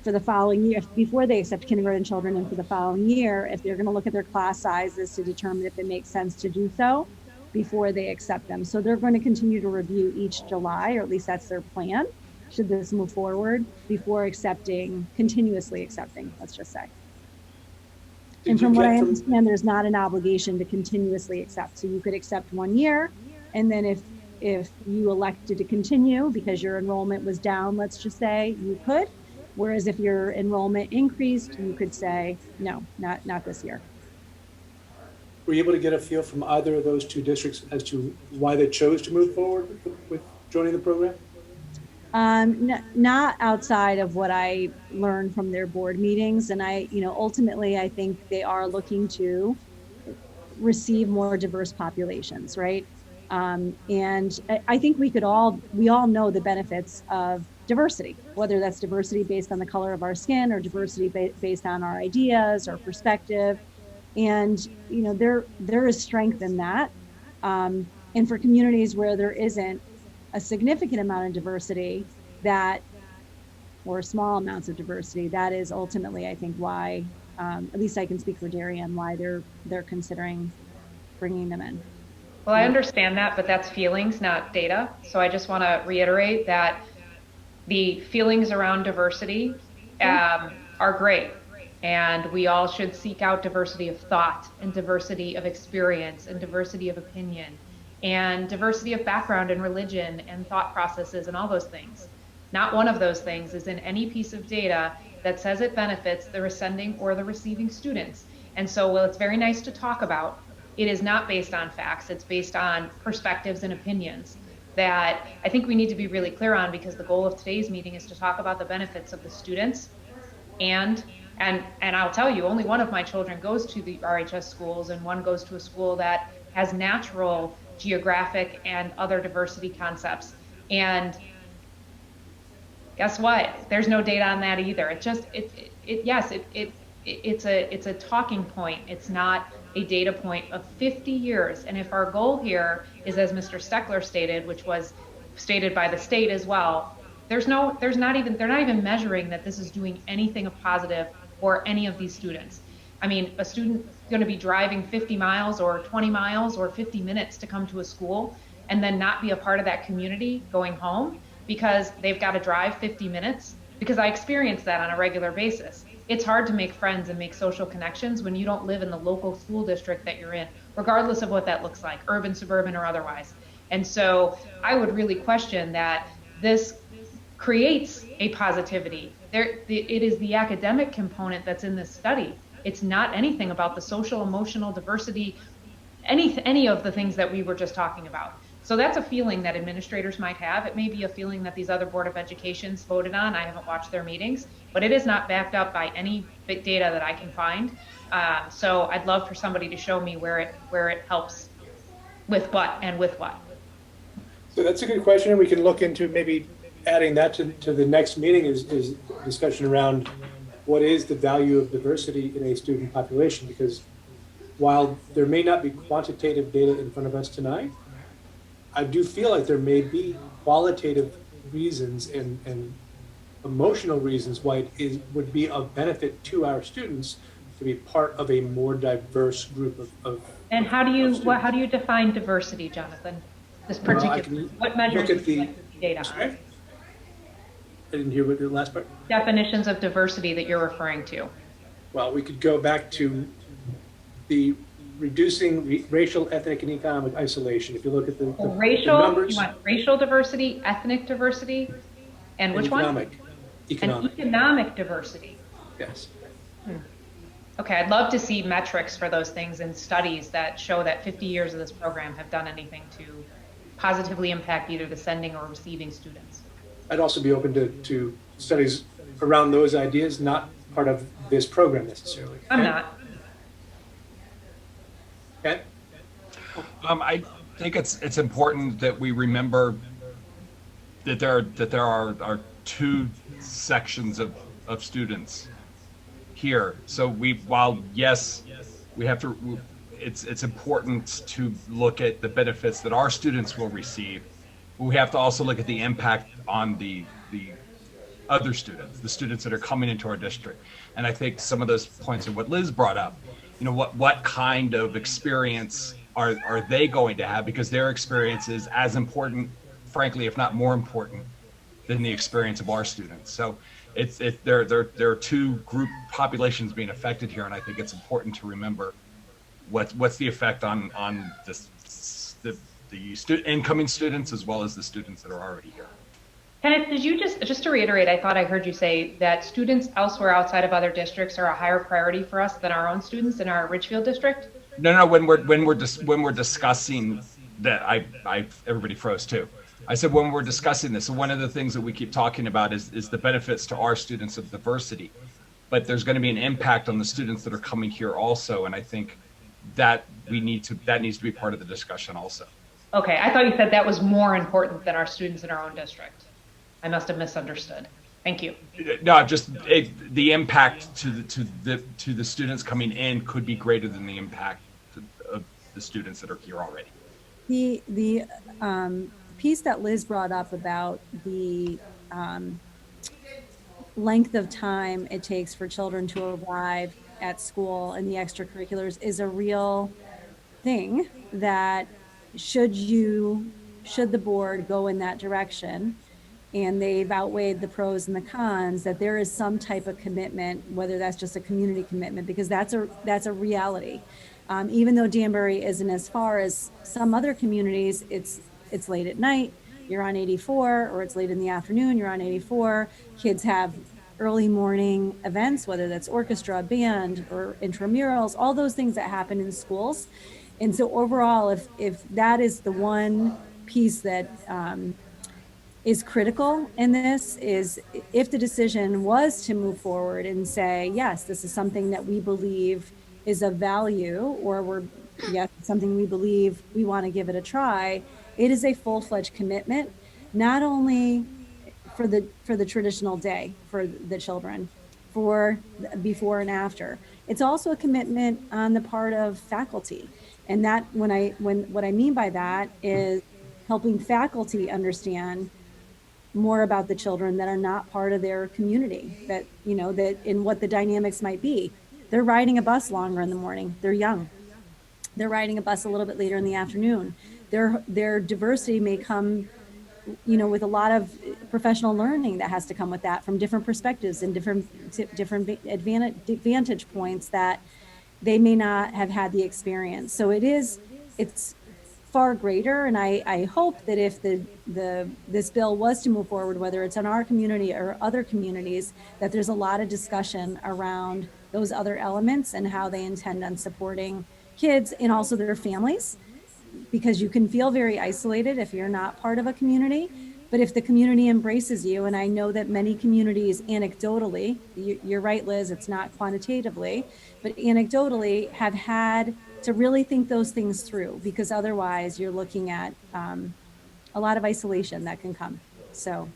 for the following year, before they accept kindergarten children in for the following year, if they're going to look at their class sizes to determine if it makes sense to do so before they accept them. So they're going to continue to review each July, or at least that's their plan, should this move forward, before continuously accepting, let's just say. And from what I understand, there's not an obligation to continuously accept. So you could accept 1 year, and then if you elected to continue because your enrollment was down, let's just say, you could. Whereas if your enrollment increased, you could say, no, not this year. Were you able to get a feel from either of those two districts as to why they chose to move forward with joining the program? Not outside of what I learned from their board meetings. And ultimately, I think they are looking to receive more diverse populations, right? And I think we all know the benefits of diversity, whether that's diversity based on the color of our skin or diversity based on our ideas or perspective. And, there is strength in that. And for communities where there isn't a significant amount of diversity or small amounts of diversity, that is ultimately, I think, why, at least I can speak for Darien, why they're considering bringing them in. Well, I understand that, but that's feelings, not data. So I just want to reiterate that the feelings around diversity are great. And we all should seek out diversity of thought and diversity of experience and diversity of opinion and diversity of background and religion and thought processes and all those things. Not one of those things is in any piece of data that says it benefits the sending or the receiving students. And so, while it's very nice to talk about, it is not based on facts. It's based on perspectives and opinions that I think we need to be really clear on, because the goal of today's meeting is to talk about the benefits of the students. And I'll tell you, only one of my children goes to the RHS schools, and one goes to a school that has natural, geographic, and other diversity concepts. And guess what? There's no data on that either. It's a talking point. It's not a data point of 50 years. And if our goal here is, as Mr. Steckler stated, which was stated by the state as well, they're not even measuring that this is doing anything of positive for any of these students. I mean, a student going to be driving 50 miles or 20 miles or 50 minutes to come to a school and then not be a part of that community going home because they've got to drive 50 minutes, because I experience that on a regular basis. It's hard to make friends and make social connections when you don't live in the local school district that you're in, regardless of what that looks like, urban, suburban, or otherwise. And so I would really question that this creates a positivity. It is the academic component that's in this study. It's not anything about the social, emotional diversity, any of the things that we were just talking about. So that's a feeling that administrators might have. It may be a feeling that these other Board of Educations voted on. I haven't watched their meetings, but it is not backed up by any big data that I can find. So I'd love for somebody to show me where it helps with what and with what. So that's a good question, and we can look into maybe adding that to the next meeting is discussion around what is the value of diversity in a student population, because while there may not be quantitative data in front of us tonight, I do feel like there may be qualitative reasons and emotional reasons why it would be of benefit to our students to be part of a more diverse group of And how do you define diversity, Jonathan? This particular, what measures look at the data? Sorry? I didn't hear what the last part. Definitions of diversity that you're referring to. Well, we could go back to the reducing racial, ethnic, and economic isolation. If you look at the numbers. You want racial diversity, ethnic diversity, and which economic. one? Economic. And economic diversity. Yes. Okay, I'd love to see metrics for those things and studies that show that 50 years of this program have done anything to positively impact either the sending or receiving students. I'd also be open to studies around those ideas, not part of this program necessarily. I'm not. Okay. I think it's important that we remember that there are two sections of students here. So while yes, we have to, it's important to look at the benefits that our students will receive, but we have to also look at the impact on the other students, the students that are coming into our district. And I think some of those points are what Liz brought up. What kind of experience are they going to have, because their experience is as important, frankly, if not more important than the experience of our students. So there are two group populations being affected here, and I think it's important to remember what's the effect on the incoming students as well as the students that are already here. Kenneth, did you just to reiterate, I thought I heard you say that students elsewhere outside of other districts are a higher priority for us than our own students in our Ridgefield district? No. When we're discussing that, everybody froze too. I said when we're discussing this, one of the things that we keep talking about is the benefits to our students of diversity, but there's going to be an impact on the students that are coming here also, and I think that needs to be part of the discussion also. Okay, I thought you said that was more important than our students in our own district. I must have misunderstood. Thank you. No, just the impact to the students coming in could be greater than the impact of the students that are here already. The piece that Liz brought up about the length of time it takes for children to arrive at school and the extracurriculars is a real thing that should the board go in that direction, and they've outweighed the pros and the cons, that there is some type of commitment, whether that's just a community commitment, because that's a reality. Even though Danbury isn't as far as some other communities, it's late at night, you're on 84, or it's late in the afternoon, you're on 84. Kids have early morning events, whether that's orchestra, band, or intramurals, all those things that happen in schools. And so overall, if that is the one piece that is critical in this, is if the decision was to move forward and say, yes, this is something that we believe is of value, or something we believe we want to give it a try, it is a full-fledged commitment, not only for the traditional day for the children, for before and after. It's also a commitment on the part of faculty. And that what I mean by that is helping faculty understand more about the children that are not part of their community, that in what the dynamics might be. They're riding a bus longer in the morning. They're young. They're riding a bus a little bit later in the afternoon. Their diversity may come, with a lot of professional learning that has to come with that, from different perspectives and different vantage points that they may not have had the experience. So it's far greater, and I hope that if this bill was to move forward, whether it's in our community or other communities, that there's a lot of discussion around those other elements and how they intend on supporting kids and also their families, because you can feel very isolated if you're not part of a community. But if the community embraces you, and I know that many communities anecdotally, you're right, Liz, it's not quantitatively, but anecdotally have had to really think those things through, because otherwise you're looking at a lot of isolation that can come. So.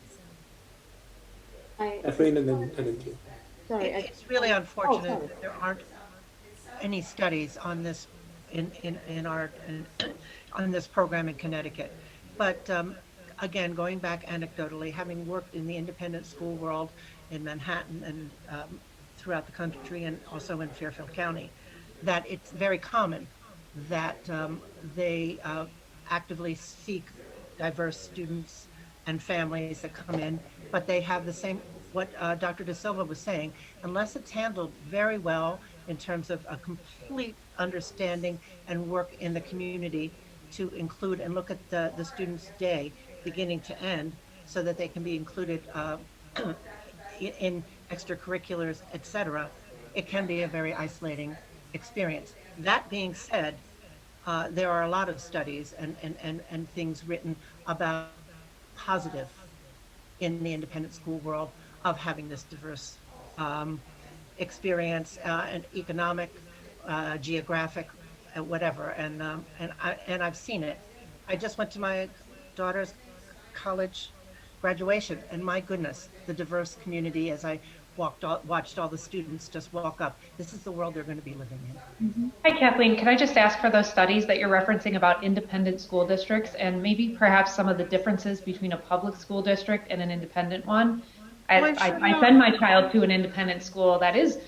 Kathleen, and then Kim. Sorry, it's really unfortunate that there aren't any studies on this on this program in Connecticut. But again, going back anecdotally, having worked in the independent school world in Manhattan and throughout the country, and also in Fairfield County, that it's very common that they actively seek diverse students and families that come in, but they have the same, what Dr. De Silva was saying, unless it's handled very well in terms of a complete understanding and work in the community to include and look at the student's day beginning to end, so that they can be included in extracurriculars, etc., it can be a very isolating experience. That being said, there are a lot of studies and things written about positive in the independent school world of having this diverse um, experience and economic, geographic, whatever. And I've seen it. I just went to my daughter's college graduation, and my goodness, the diverse community as I watched all the students just walk up. This is the world they're going to be living in. Hi, Kathleen. Can I just ask for those studies that you're referencing about independent school districts and maybe perhaps some of the differences between a public school district and an independent one? I send my child to an independent school that is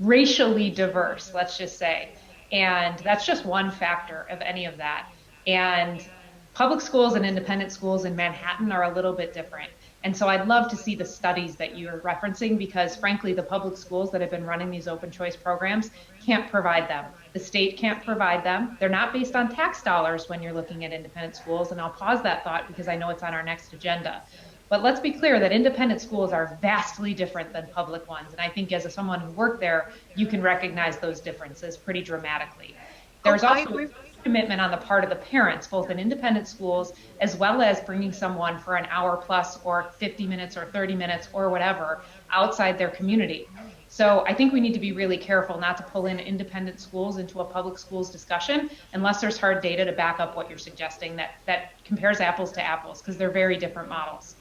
racially diverse, let's just say. And that's just one factor of any of that. And public schools and independent schools in Manhattan are a little bit different. And so I'd love to see the studies that you're referencing because frankly, the public schools that have been running these open choice programs can't provide them. The state can't provide them. They're not based on tax dollars when you're looking at independent schools. And I'll pause that thought because I know it's on our next agenda. But let's be clear that independent schools are vastly different than public ones. And I think as someone who worked there, you can recognize those differences pretty dramatically. There's also a commitment on the part of the parents, both in independent schools, as well as bringing someone for an hour plus or 50 minutes or 30 minutes or whatever outside their community. So I think we need to be really careful not to pull in independent schools into a public schools discussion unless there's hard data to back up what you're suggesting that compares apples to apples because they're very different models.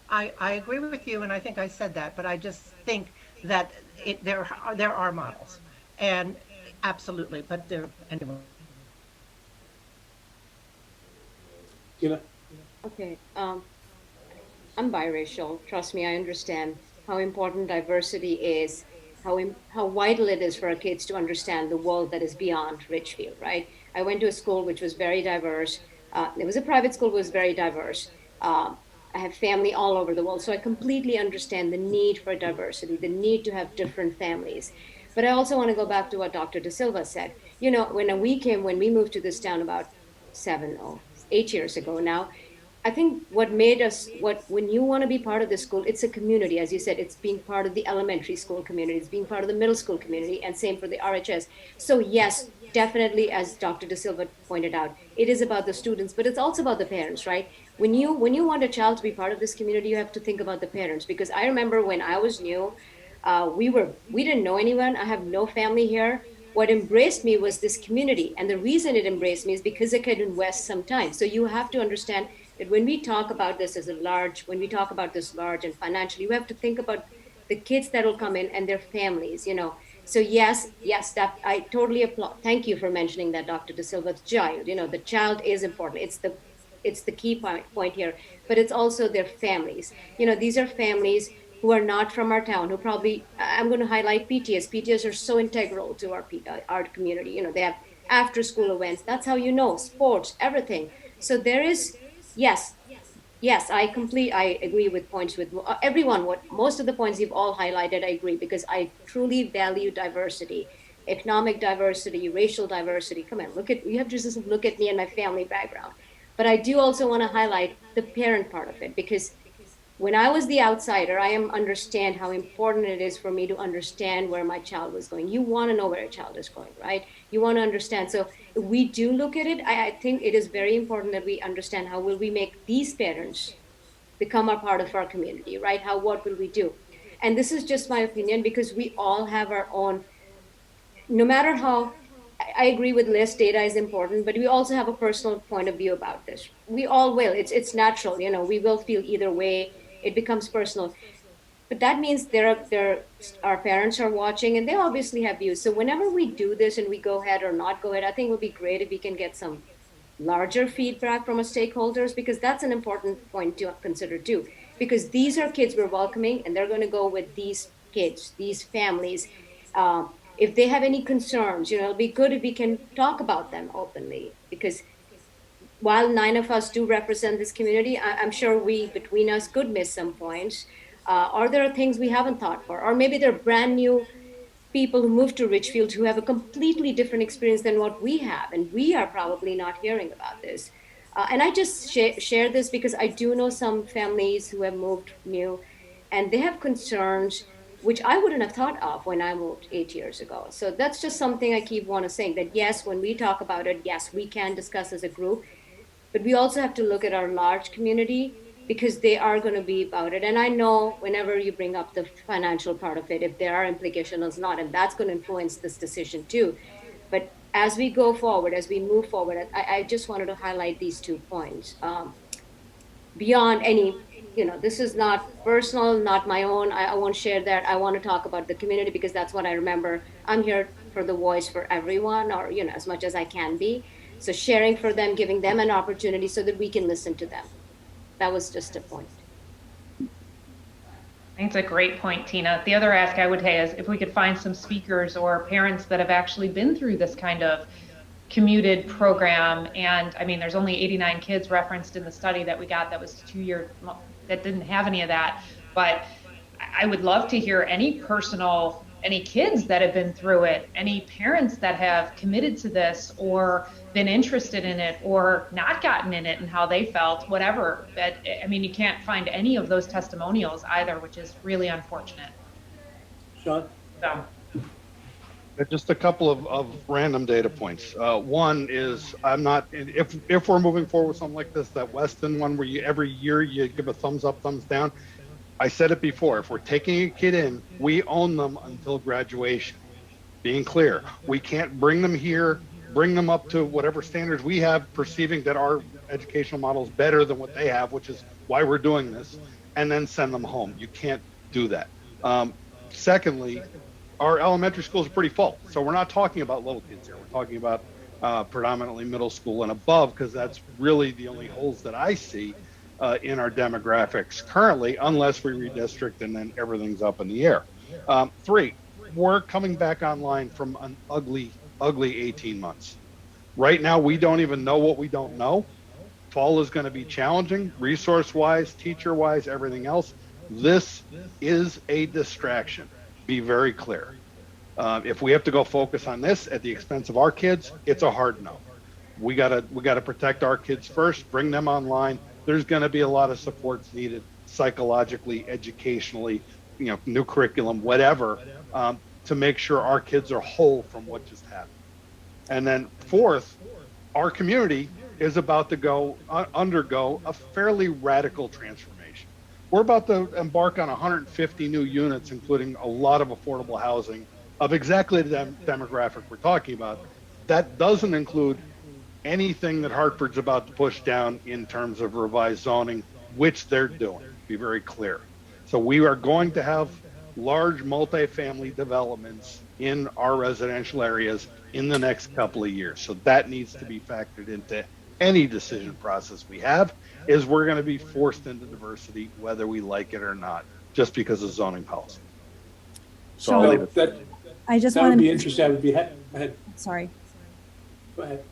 I agree with you, and I think I said that, but I just think that there are models, and absolutely, but there anyway. Okay, I'm biracial. Trust me, I understand how important diversity is, how vital it is for our kids to understand the world that is beyond Ridgefield, right? I went to a school which was very diverse. It was a private school, was very diverse. I have family all over the world, so I completely understand the need for diversity, the need to have different families. But I also want to go back to what Dr. De Silva said. You know, when we moved to this town about 8 years ago now, I think what made us, when you want to be part of the school, it's a community. As you said, it's being part of the elementary school community, it's being part of the middle school community, and same for the RHS. So yes, definitely, as Dr. De Silva pointed out, it is about the students, but it's also about the parents, right? When you want a child to be part of this community, you have to think about the parents. Because I remember when I was new, we didn't know anyone. I have no family here. What embraced me was this community. And the reason it embraced me is because I could invest some time. So you have to understand that when we talk about this when we talk about this large and financially, you have to think about the kids that will come in and their families, you know. So yes, that I totally applaud. Thank you for mentioning that, Dr. De Silva. The child, you know, the child is important. It's the key point here, but it's also their families. You know, these are families who are not from our town, who probably, I'm going to highlight PTS. PTS are so integral to our community. You know, they have after school events. That's how you know, sports, everything. So there is, yes, I agree with points with everyone. Most of the points you've all highlighted, I agree, because I truly value diversity, economic diversity, racial diversity. Come on, you have to just look at me and my family background. But I do also want to highlight the parent part of it, because when I was the outsider, I understand how important it is for me to understand where my child was going. You want to know where a child is going, right? You want to understand. So if we do look at it, I think it is very important that we understand how will we make these parents become a part of our community, right? What will we do? And this is just my opinion, because we all have our own, no matter how, I agree with Liz, data is important, but we also have a personal point of view about this. We all will, it's natural, you know, we will feel either way, it becomes personal. But that means our parents are watching and they obviously have views. So whenever we do this and we go ahead or not go ahead, I think it would be great if we can get some larger feedback from our stakeholders, because that's an important point to consider too. Because these are kids we're welcoming and they're going to go with these kids, these families. If they have any concerns, you know, it'll be good if we can talk about them openly, because while 9 of us do represent this community, I'm sure between us could miss some points. Or there are things we haven't thought for, or maybe they're brand new people who moved to Ridgefield who have a completely different experience than what we have, and we are probably not hearing about this. And I just share this because I do know some families who have moved new, and they have concerns which I wouldn't have thought of when I moved 8 years ago. So that's just something I keep want to saying, that yes, when we talk about it, yes, we can discuss as a group, but we also have to look at our large community, because they are going to be about it. And I know whenever you bring up the financial part of it, if there are implications or not, and that's going to influence this decision too. But as we go forward, as we move forward, I just wanted to highlight these 2 points. Beyond any, this is not personal, not my own. I won't share that. I want to talk about the community, because that's what I remember. I'm here for the voice for everyone, or, as much as I can be. So sharing for them, giving them an opportunity so that we can listen to them. That was just a point. I think it's a great point, Tina. The other ask I would have is if we could find some speakers or parents that have actually been through this kind of commuted program. And I mean, there's only 89 kids referenced in the study that we got that was 2 year, that didn't have any of that. But I would love to hear any kids that have been through it, any parents that have committed to this or been interested in it or not gotten in it and how they felt, whatever. But I mean, you can't find any of those testimonials either, which is really unfortunate. Sean? So. Just a couple of random data points. One is, I'm not, if we're moving forward with something like this, that Weston one where every year you give a thumbs up, thumbs down. I said it before, if we're taking a kid in, we own them until graduation. Being clear, we can't bring them here, bring them up to whatever standards we have, perceiving that our educational model is better than what they have, which is why we're doing this, and then send them home. You can't do that. Secondly, our elementary schools are pretty full. So we're not talking about little kids here. We're talking about predominantly middle school and above, because that's really the only holes that I see in our demographics currently, unless we redistrict and then everything's up in the air. 3, we're coming back online from an ugly 18 months. Right now, we don't even know what we don't know. Fall is going to be challenging, resource-wise, teacher-wise, everything else. This is a distraction. Be very clear. If we have to go focus on this at the expense of our kids, it's a hard no. We gotta protect our kids first, bring them online. There's going to be a lot of supports needed psychologically, educationally, new curriculum, whatever, to make sure our kids are whole from what just happened. And then 4th, our community is about to undergo a fairly radical transformation. We're about to embark on 150 new units, including a lot of affordable housing of exactly the demographic we're talking about. That doesn't include anything that Hartford's about to push down in terms of revised zoning, which they're doing, be very clear. So we are going to have large multifamily developments in our residential areas in the next couple of years. So that needs to be factored into any decision process we have, is we're going to be forced into diversity, whether we like it or not, just because of zoning policy. So I'll leave it there. I just that want would to be interesting. I would be ahead. Sorry. Go ahead.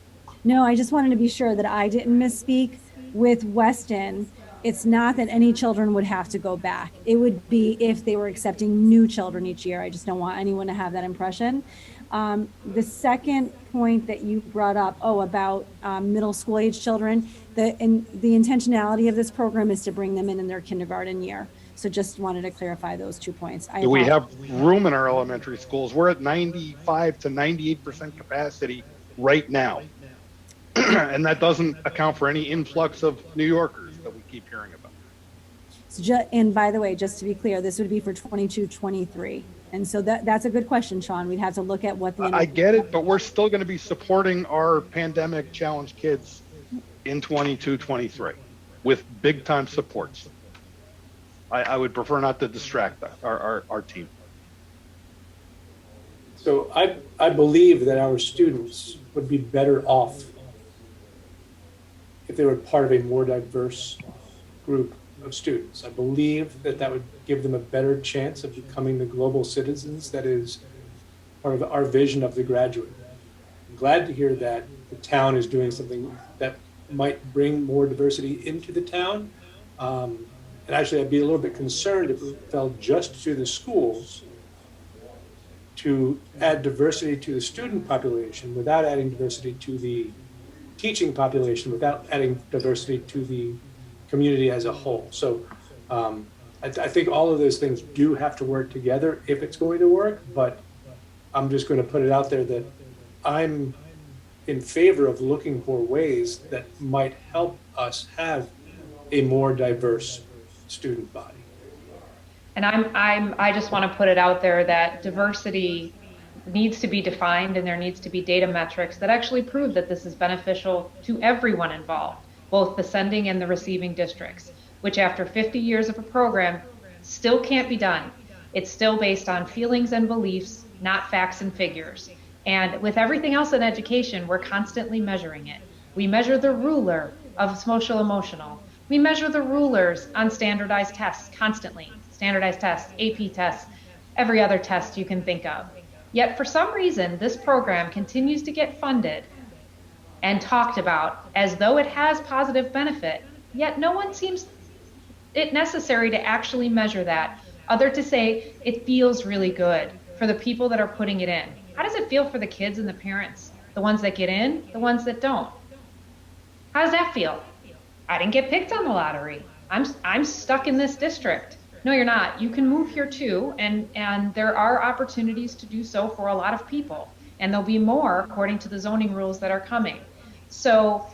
No, I just wanted to be sure that I didn't misspeak. With Weston, it's not that any children would have to go back. It would be if they were accepting new children each year. I just don't want anyone to have that impression. The second point that you brought up, about middle school age children, the intentionality of this program is to bring them in their kindergarten year. So just wanted to clarify those 2 points. Do we have room in our elementary schools? We're at 95 to 98% capacity right now. And that doesn't account for any influx of New Yorkers that we keep hearing about. So and by the way, just to be clear, this would be for 22-23. And so that's a good question, Sean. We'd have to look at what the... I get it, but we're still going to be supporting our pandemic challenged kids in 22-23 with big time supports. I would prefer not to distract our team. So I believe that our students would be better off if they were part of a more diverse group of students. I believe that would give them a better chance of becoming the global citizens that is part of our vision of the graduate. I'm glad to hear that the town is doing something that might bring more diversity into the town. And actually, I'd be a little bit concerned if it fell just to the schools to add diversity to the student population without adding diversity to the teaching population, without adding diversity to the community as a whole. So I I think all of those things do have to work together if it's going to work, but I'm just going to put it out there that I'm in favor of looking for ways that might help us have a more diverse student body. And I just want to put it out there that diversity needs to be defined, and there needs to be data metrics that actually prove that this is beneficial to everyone involved, both the sending and the receiving districts, which after 50 years of a program still can't be done. It's still based on feelings and beliefs, not facts and figures. And with everything else in education, we're constantly measuring it. We measure the ruler of social emotional. We measure the rulers on standardized tests constantly. Standardized tests, AP tests, every other test you can think of. Yet for some reason, this program continues to get funded and talked about as though it has positive benefit, yet no one seems it necessary to actually measure that, other to say it feels really good for the people that are putting it in. How does it feel for the kids and the parents? The ones that get in, the ones that don't? How does that feel? I didn't get picked on the lottery. I'm stuck in this district. No, you're not. You can move here too, and there are opportunities to do so for a lot of people, and there'll be more according to the zoning rules that are coming. So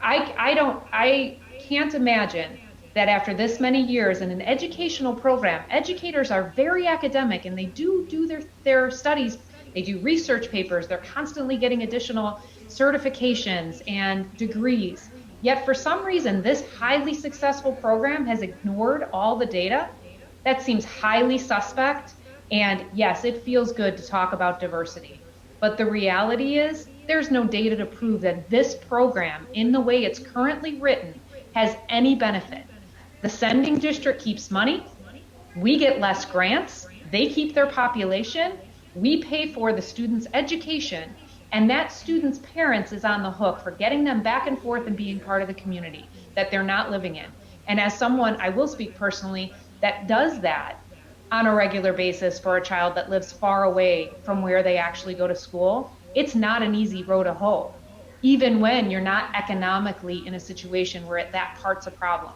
I can't imagine that after this many years in an educational program, educators are very academic and they do their studies, they do research papers, they're constantly getting additional certifications and degrees. Yet for some reason, this highly successful program has ignored all the data. That seems highly suspect. And yes, it feels good to talk about diversity. But the reality is there's no data to prove that this program, in the way it's currently written, has any benefit. The sending district keeps money. We get less grants. They keep their population. We pay for the students' education. And that student's parents is on the hook for getting them back and forth and being part of the community that they're not living in. And as someone, I will speak personally, that does that on a regular basis for a child that lives far away from where they actually go to school, it's not an easy road to hoe, even when you're not economically in a situation where that part's a problem.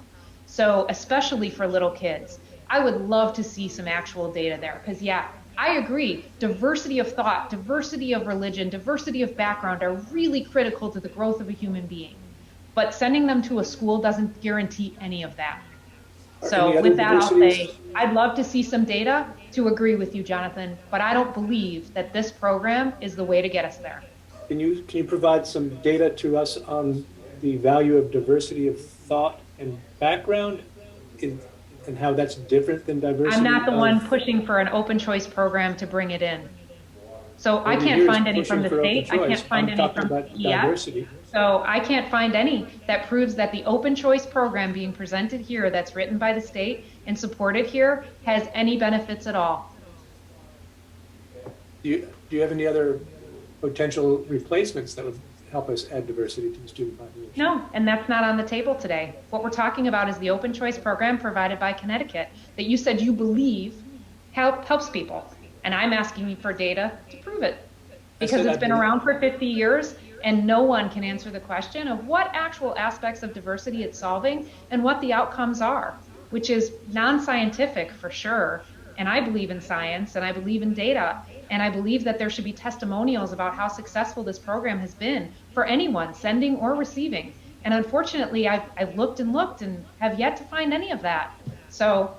So especially for little kids, I would love to see some actual data there, because yeah, I agree, diversity of thought, diversity of religion, diversity of background are really critical to the growth of a human being. But sending them to a school doesn't guarantee any of that. So with that, I'll say, I'd love to see some data to agree with you, Jonathan, but I don't believe that this program is the way to get us there. Can you provide some data to us on the value of diversity of thought and background and how that's different than diversity? I'm not the one pushing for an open choice program to bring it in. So I can't find any from the state. I can't find any from diversity. So I can't find any that proves that the open choice program being presented here that's written by the state and supported here has any benefits at all. Do you have any other potential replacements that would help us add diversity to the student population? No, and that's not on the table today. What we're talking about is the open choice program provided by Connecticut that you said you believe helps people. And I'm asking you for data to prove it, because it's been around for 50 years and no one can answer the question of what actual aspects of diversity it's solving and what the outcomes are, which is non-scientific for sure. And I believe in science and I believe in data. And I believe that there should be testimonials about how successful this program has been for anyone sending or receiving. And unfortunately, I've looked and looked and have yet to find any of that. So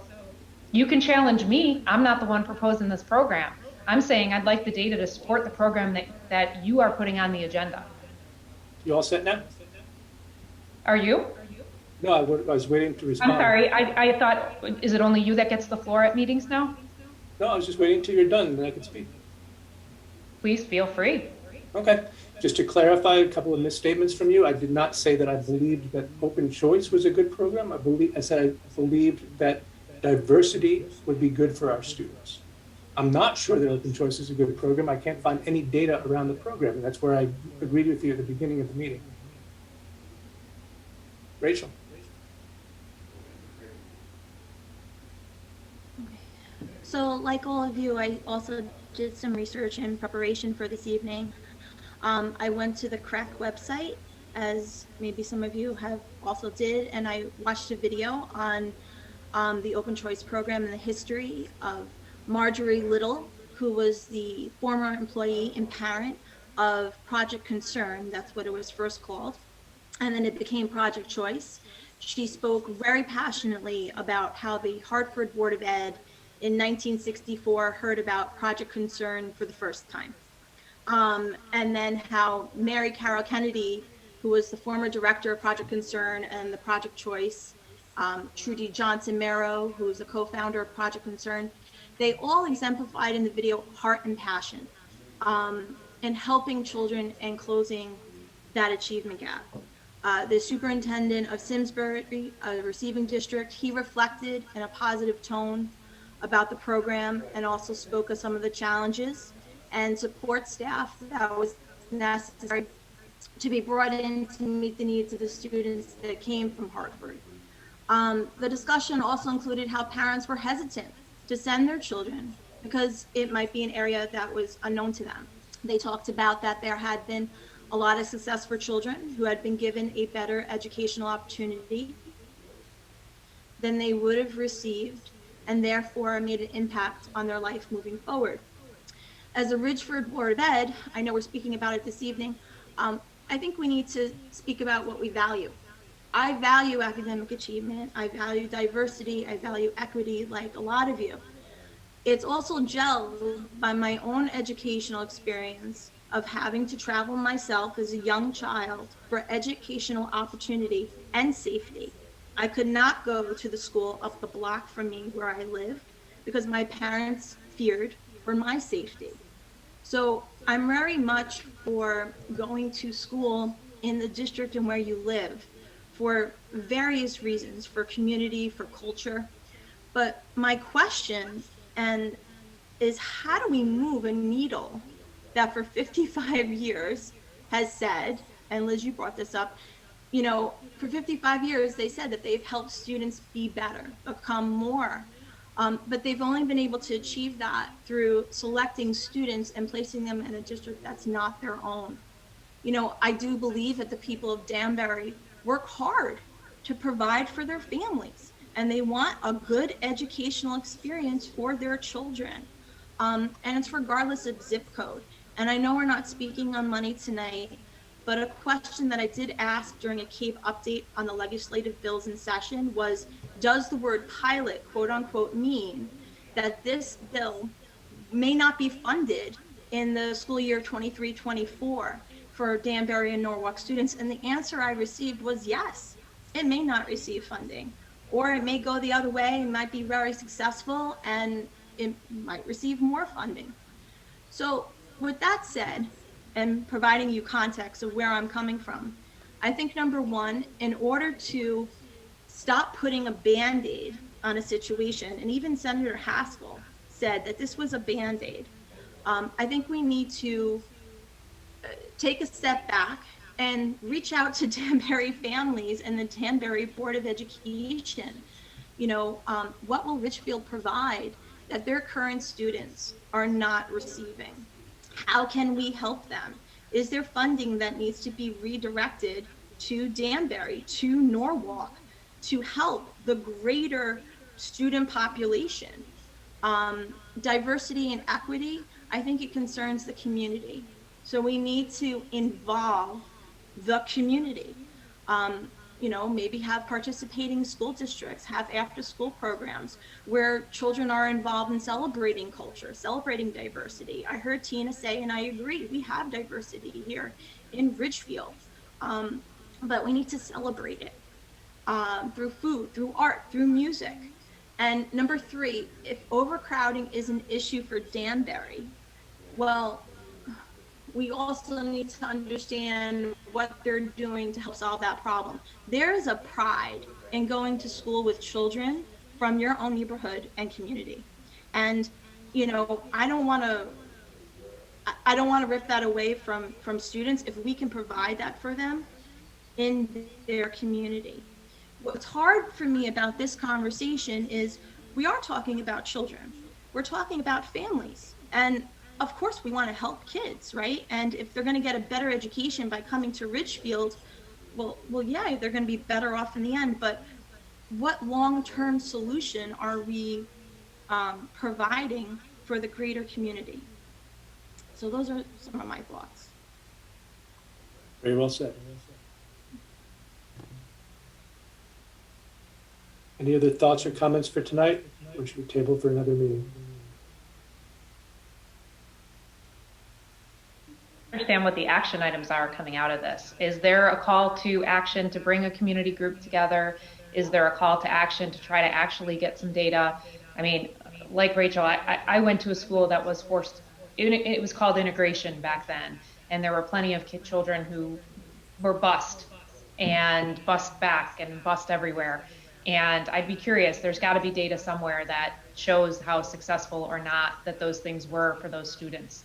you can challenge me. I'm not the one proposing this program. I'm saying I'd like the data to support the program that you are putting on the agenda. You all set now? Are you? No, I was waiting to respond. I'm sorry. I thought, is it only you that gets the floor at meetings now? No, I was just waiting until you're done and then I can speak. Please feel free. Okay. Just to clarify a couple of misstatements from you, I did not say that I believed that open choice was a good program. I said I believed that diversity would be good for our students. I'm not sure that open choice is a good program. I can't find any data around the program. And that's where I agreed with you at the beginning of the meeting. Rachel. So like all of you, I also did some research in preparation for this evening. I went to the CRAC website, as maybe some of you have also did, and I watched a video on the open choice program and the history of Marjorie Little, who was the former employee and parent of Project Concern. That's what it was first called. And then it became Project Choice. She spoke very passionately about how the Hartford Board of Ed in 1964 heard about Project Concern for the first time. And then how Mary Carroll Kennedy, who was the former director of Project Concern and the Project Choice, Trudy Johnson Merrow, who was the co-founder of Project Concern, they all exemplified in the video heart and passion in helping children and closing that achievement gap. The superintendent of Simsbury, a receiving district, he reflected in a positive tone about the program and also spoke of some of the challenges and support staff that was necessary to be brought in to meet the needs of the students that came from Hartford. The discussion also included how parents were hesitant to send their children because it might be an area that was unknown to them. They talked about that there had been a lot of success for children who had been given a better educational opportunity than they would have received, and therefore made an impact on their life moving forward. As a Ridgefield Board of Ed, I know we're speaking about it this evening, I think we need to speak about what we value. I value academic achievement, I value diversity, I value equity like a lot of you. It's also gelled by my own educational experience of having to travel myself as a young child for educational opportunity and safety. I could not go to the school up the block from me where I lived because my parents feared for my safety. So I'm very much for going to school in the district and where you live for various reasons, for community, for culture. But my question is how do we move a needle that for 55 years has said, and Liz, you brought this up, you know, for 55 years, they said that they've helped students be better, become more, but they've only been able to achieve that through selecting students and placing them in a district that's not their own. You know, I do believe that the people of Danbury work hard to provide for their families, and they want a good educational experience for their children. And it's regardless of zip code. And I know we're not speaking on money tonight, but a question that I did ask during a CAPE update on the legislative bills in session was, does the word pilot, quote unquote, mean that this bill may not be funded in the school year 23-24 for Danbury and Norwalk students? And the answer I received was yes, it may not receive funding, or it may go the other way and might be very successful and it might receive more funding. So with that said, and providing you context of where I'm coming from, I think number one, in order to stop putting a Band-Aid on a situation, and even Senator Haskell said that this was a Band-Aid, I think we need to take a step back and reach out to Danbury families and the Danbury Board of Education. You know, what will Ridgefield provide that their current students are not receiving? How can we help them? Is there funding that needs to be redirected to Danbury, to Norwalk, to help the greater student population? Diversity and equity, I think it concerns the community. So we need to involve the community. You know, maybe have participating school districts, have after-school programs where children are involved in celebrating culture, celebrating diversity. I heard Tina say, and I agree, we have diversity here in Ridgefield, but we need to celebrate it through food, through art, through music. And number three, if overcrowding is an issue for Danbury, well, we also need to understand what they're doing to help solve that problem. There is a pride in going to school with children from your own neighborhood and community. And, you know, I don't want to rip that away from students if we can provide that for them in their community. What's hard for me about this conversation is we are talking about children. We're talking about families. And of course we want to help kids, right? And if they're going to get a better education by coming to Ridgefield, well, yeah, they're going to be better off in the end. But what long-term solution are we providing for the greater community? So those are some of my thoughts. Very well said. Any other thoughts or comments for tonight, or should we table for another meeting? Understand what the action items are coming out of this. Is there a call to action to bring a community group together? Is there a call to action to try to actually get some data? I mean, like Rachel, I went to a school that was forced, it was called integration back then. And there were plenty of children who were bused and bused back and bused everywhere. And I'd be curious, there's got to be data somewhere that shows how successful or not that those things were for those students.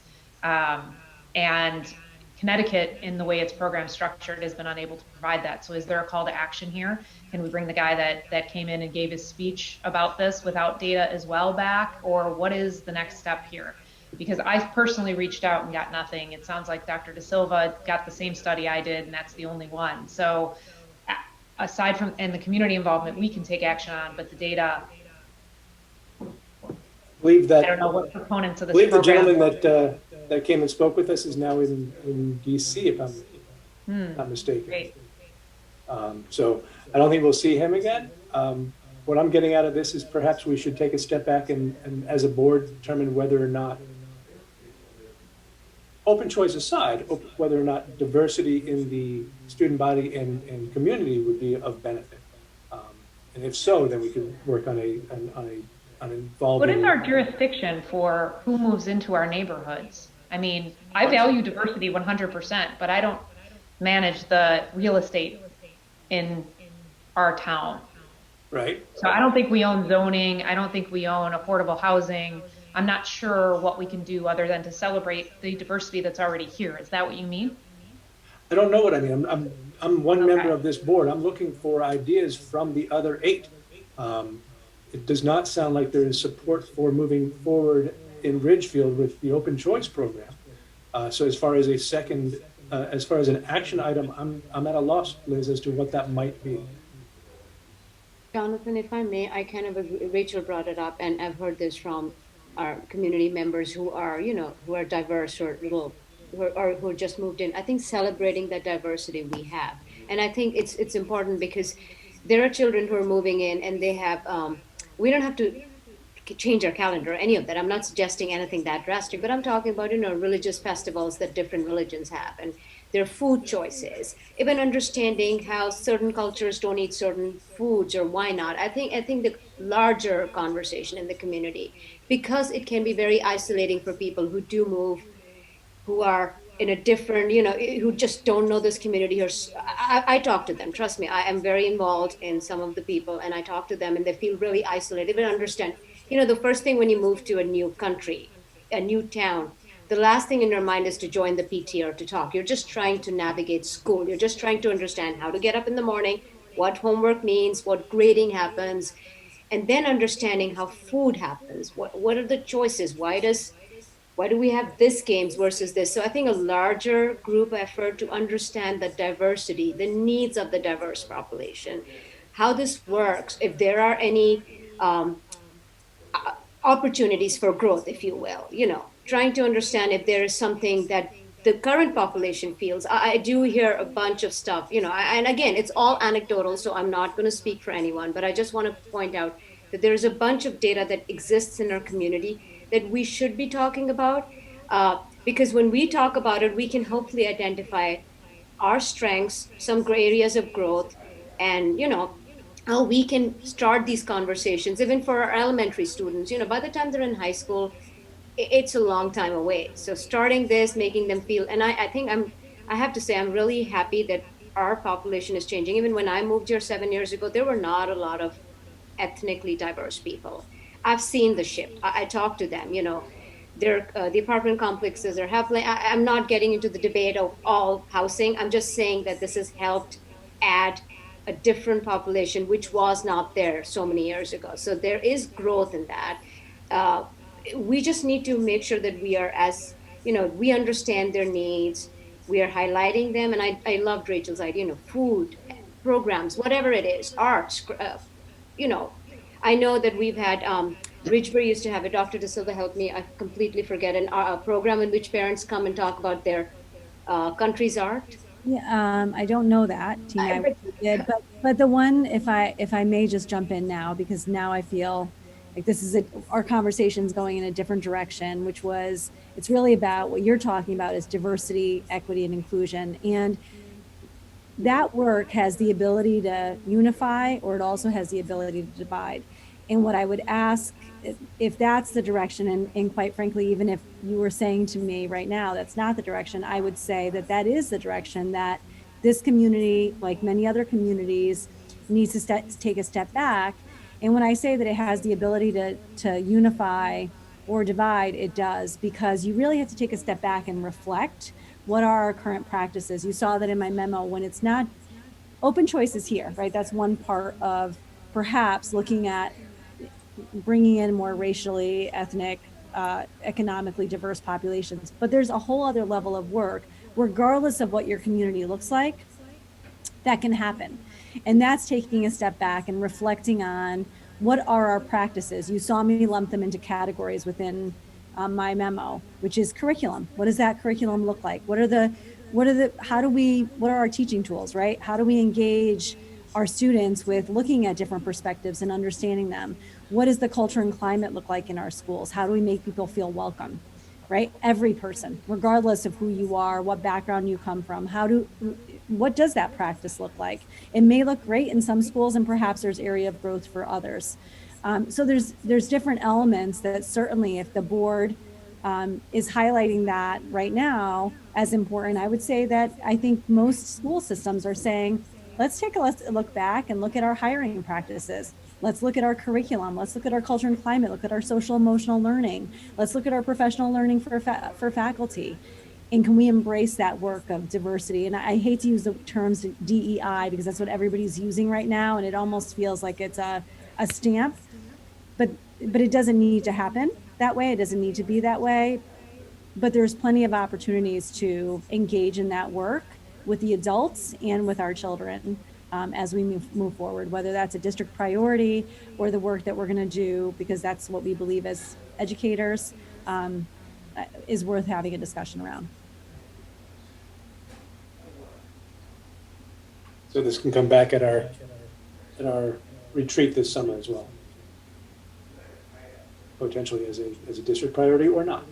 And Connecticut, in the way its program structured, has been unable to provide that. So is there a call to action here? Can we bring the guy that came in and gave his speech about this without data as well back? Or what is the next step here? Because I personally reached out and got nothing. It sounds like Dr. De Silva got the same study I did, and that's the only one. So aside from, and the community involvement, we can take action on, but the data, Believe that, I don't know what proponents of this believe program. the gentleman that came and spoke with us is now in DC, if I'm not mistaken. Great. So I don't think we'll see him again. What I'm getting out of this is perhaps we should take a step back and as a board determine whether or not, open choice aside, whether or not diversity in the student body and community would be of benefit. And if so, then we could work on an involving. What is our jurisdiction for who moves into our neighborhoods? I mean, I value diversity 100%, but I don't manage the real estate in our town. Right. So I don't think we own zoning. I don't think we own affordable housing. I'm not sure what we can do other than to celebrate the diversity that's already here. Is that what you mean? I don't know what I mean. I'm one member of this board. I'm looking for ideas from the other 8. It does not sound like there is support for moving forward in Ridgefield with the open choice program. So as far as as far as an action item, I'm at a loss, Liz, as to what that might be. Jonathan, if I may, I kind of agree. Rachel brought it up, and I've heard this from our community members who are, who are diverse or who just moved in. I think celebrating the diversity we have, and I think it's important because there are children who are moving in, and they have. We don't have to change our calendar or any of that. I'm not suggesting anything that drastic, but I'm talking about religious festivals that different religions have, and their food choices, even understanding how certain cultures don't eat certain foods or why not. I think the larger conversation in the community, because it can be very isolating for people who do move, who are in a different, who just don't know this community. Or I talk to them, trust me, I am very involved in some of the people, and I talk to them and they feel really isolated. Even understand, the first thing when you move to a new country, a new town, the last thing in your mind is to join the PT or to talk. You're just trying to navigate school. You're just trying to understand how to get up in the morning, what homework means, what grading happens, and then understanding how food happens. What are the choices? Why do we have this games versus this? So I think a larger group effort to understand the diversity, the needs of the diverse population, how this works, if there are any opportunities for growth, if you will, trying to understand if there is something that the current population feels. I do hear a bunch of stuff, and again, it's all anecdotal, so I'm not going to speak for anyone, but I just want to point out that there's a bunch of data that exists in our community that we should be talking about, because when we talk about it, we can hopefully identify our strengths, some gray areas of growth, and, how we can start these conversations, even for our elementary students. By the time they're in high school, it's a long time away. So starting this, making them feel, and I think I have to say, I'm really happy that our population is changing. Even when I moved here 7 years ago, there were not a lot of ethnically diverse people. I've seen the shift. I talk to them, the apartment complexes are happening. I'm not getting into the debate of all housing. I'm just saying that this has helped add a different population, which was not there so many years ago. So there is growth in that. We just need to make sure that we are we understand their needs, we are highlighting them. And I loved Rachel's idea, food, programs, whatever it is, arts, you know, I know that we've had, Ridgebury used to have a, Dr. De Silva helped me, I completely forget, a program in which parents come and talk about their country's art. Yeah, I don't know that, Tina. I wish I did, but the one, if I may just jump in now, because now I feel like this is our conversation's going in a different direction, which was, it's really about what you're talking about is diversity, equity, and inclusion. And that work has the ability to unify, or it also has the ability to divide. And what I would ask, if that's the direction, and quite frankly, even if you were saying to me right now, that's not the direction, I would say that that is the direction that this community, like many other communities, needs to take a step back. And when I say that it has the ability to unify or divide, it does, because you really have to take a step back and reflect what are our current practices. You saw that in my memo. When it's not open choice is here, right? That's one part of perhaps looking at bringing in more racially, ethnic, economically diverse populations. But there's a whole other level of work, regardless of what your community looks like, that can happen. And that's taking a step back and reflecting on what are our practices. You saw me lump them into categories within my memo, which is curriculum. What does that curriculum look like? What are our teaching tools, right? How do we engage our students with looking at different perspectives and understanding them? What does the culture and climate look like in our schools? How do we make people feel welcome, right? Every person, regardless of who you are, what background you come from, what does that practice look like? It may look great in some schools, and perhaps there's area of growth for others. So there's different elements that certainly, if the board is highlighting that right now as important, I would say that I think most school systems are saying, let's take a look back and look at our hiring practices. Let's look at our curriculum. Let's look at our culture and climate. Look at our social emotional learning. Let's look at our professional learning for faculty. And can we embrace that work of diversity? And I hate to use the terms DEI because that's what everybody's using right now, and it almost feels like it's a stamp. But it doesn't need to happen that way. It doesn't need to be that way. But there's plenty of opportunities to engage in that work with the adults and with our children as we move forward, whether that's a district priority or the work that we're going to do, because that's what we believe as educators is worth having a discussion around. So this can come back at our retreat this summer as well, potentially as a district priority or not.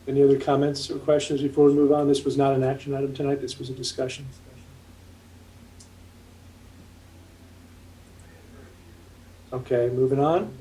Any other comments or questions before we move on? This was not an action item tonight. This was a discussion. Okay, moving on.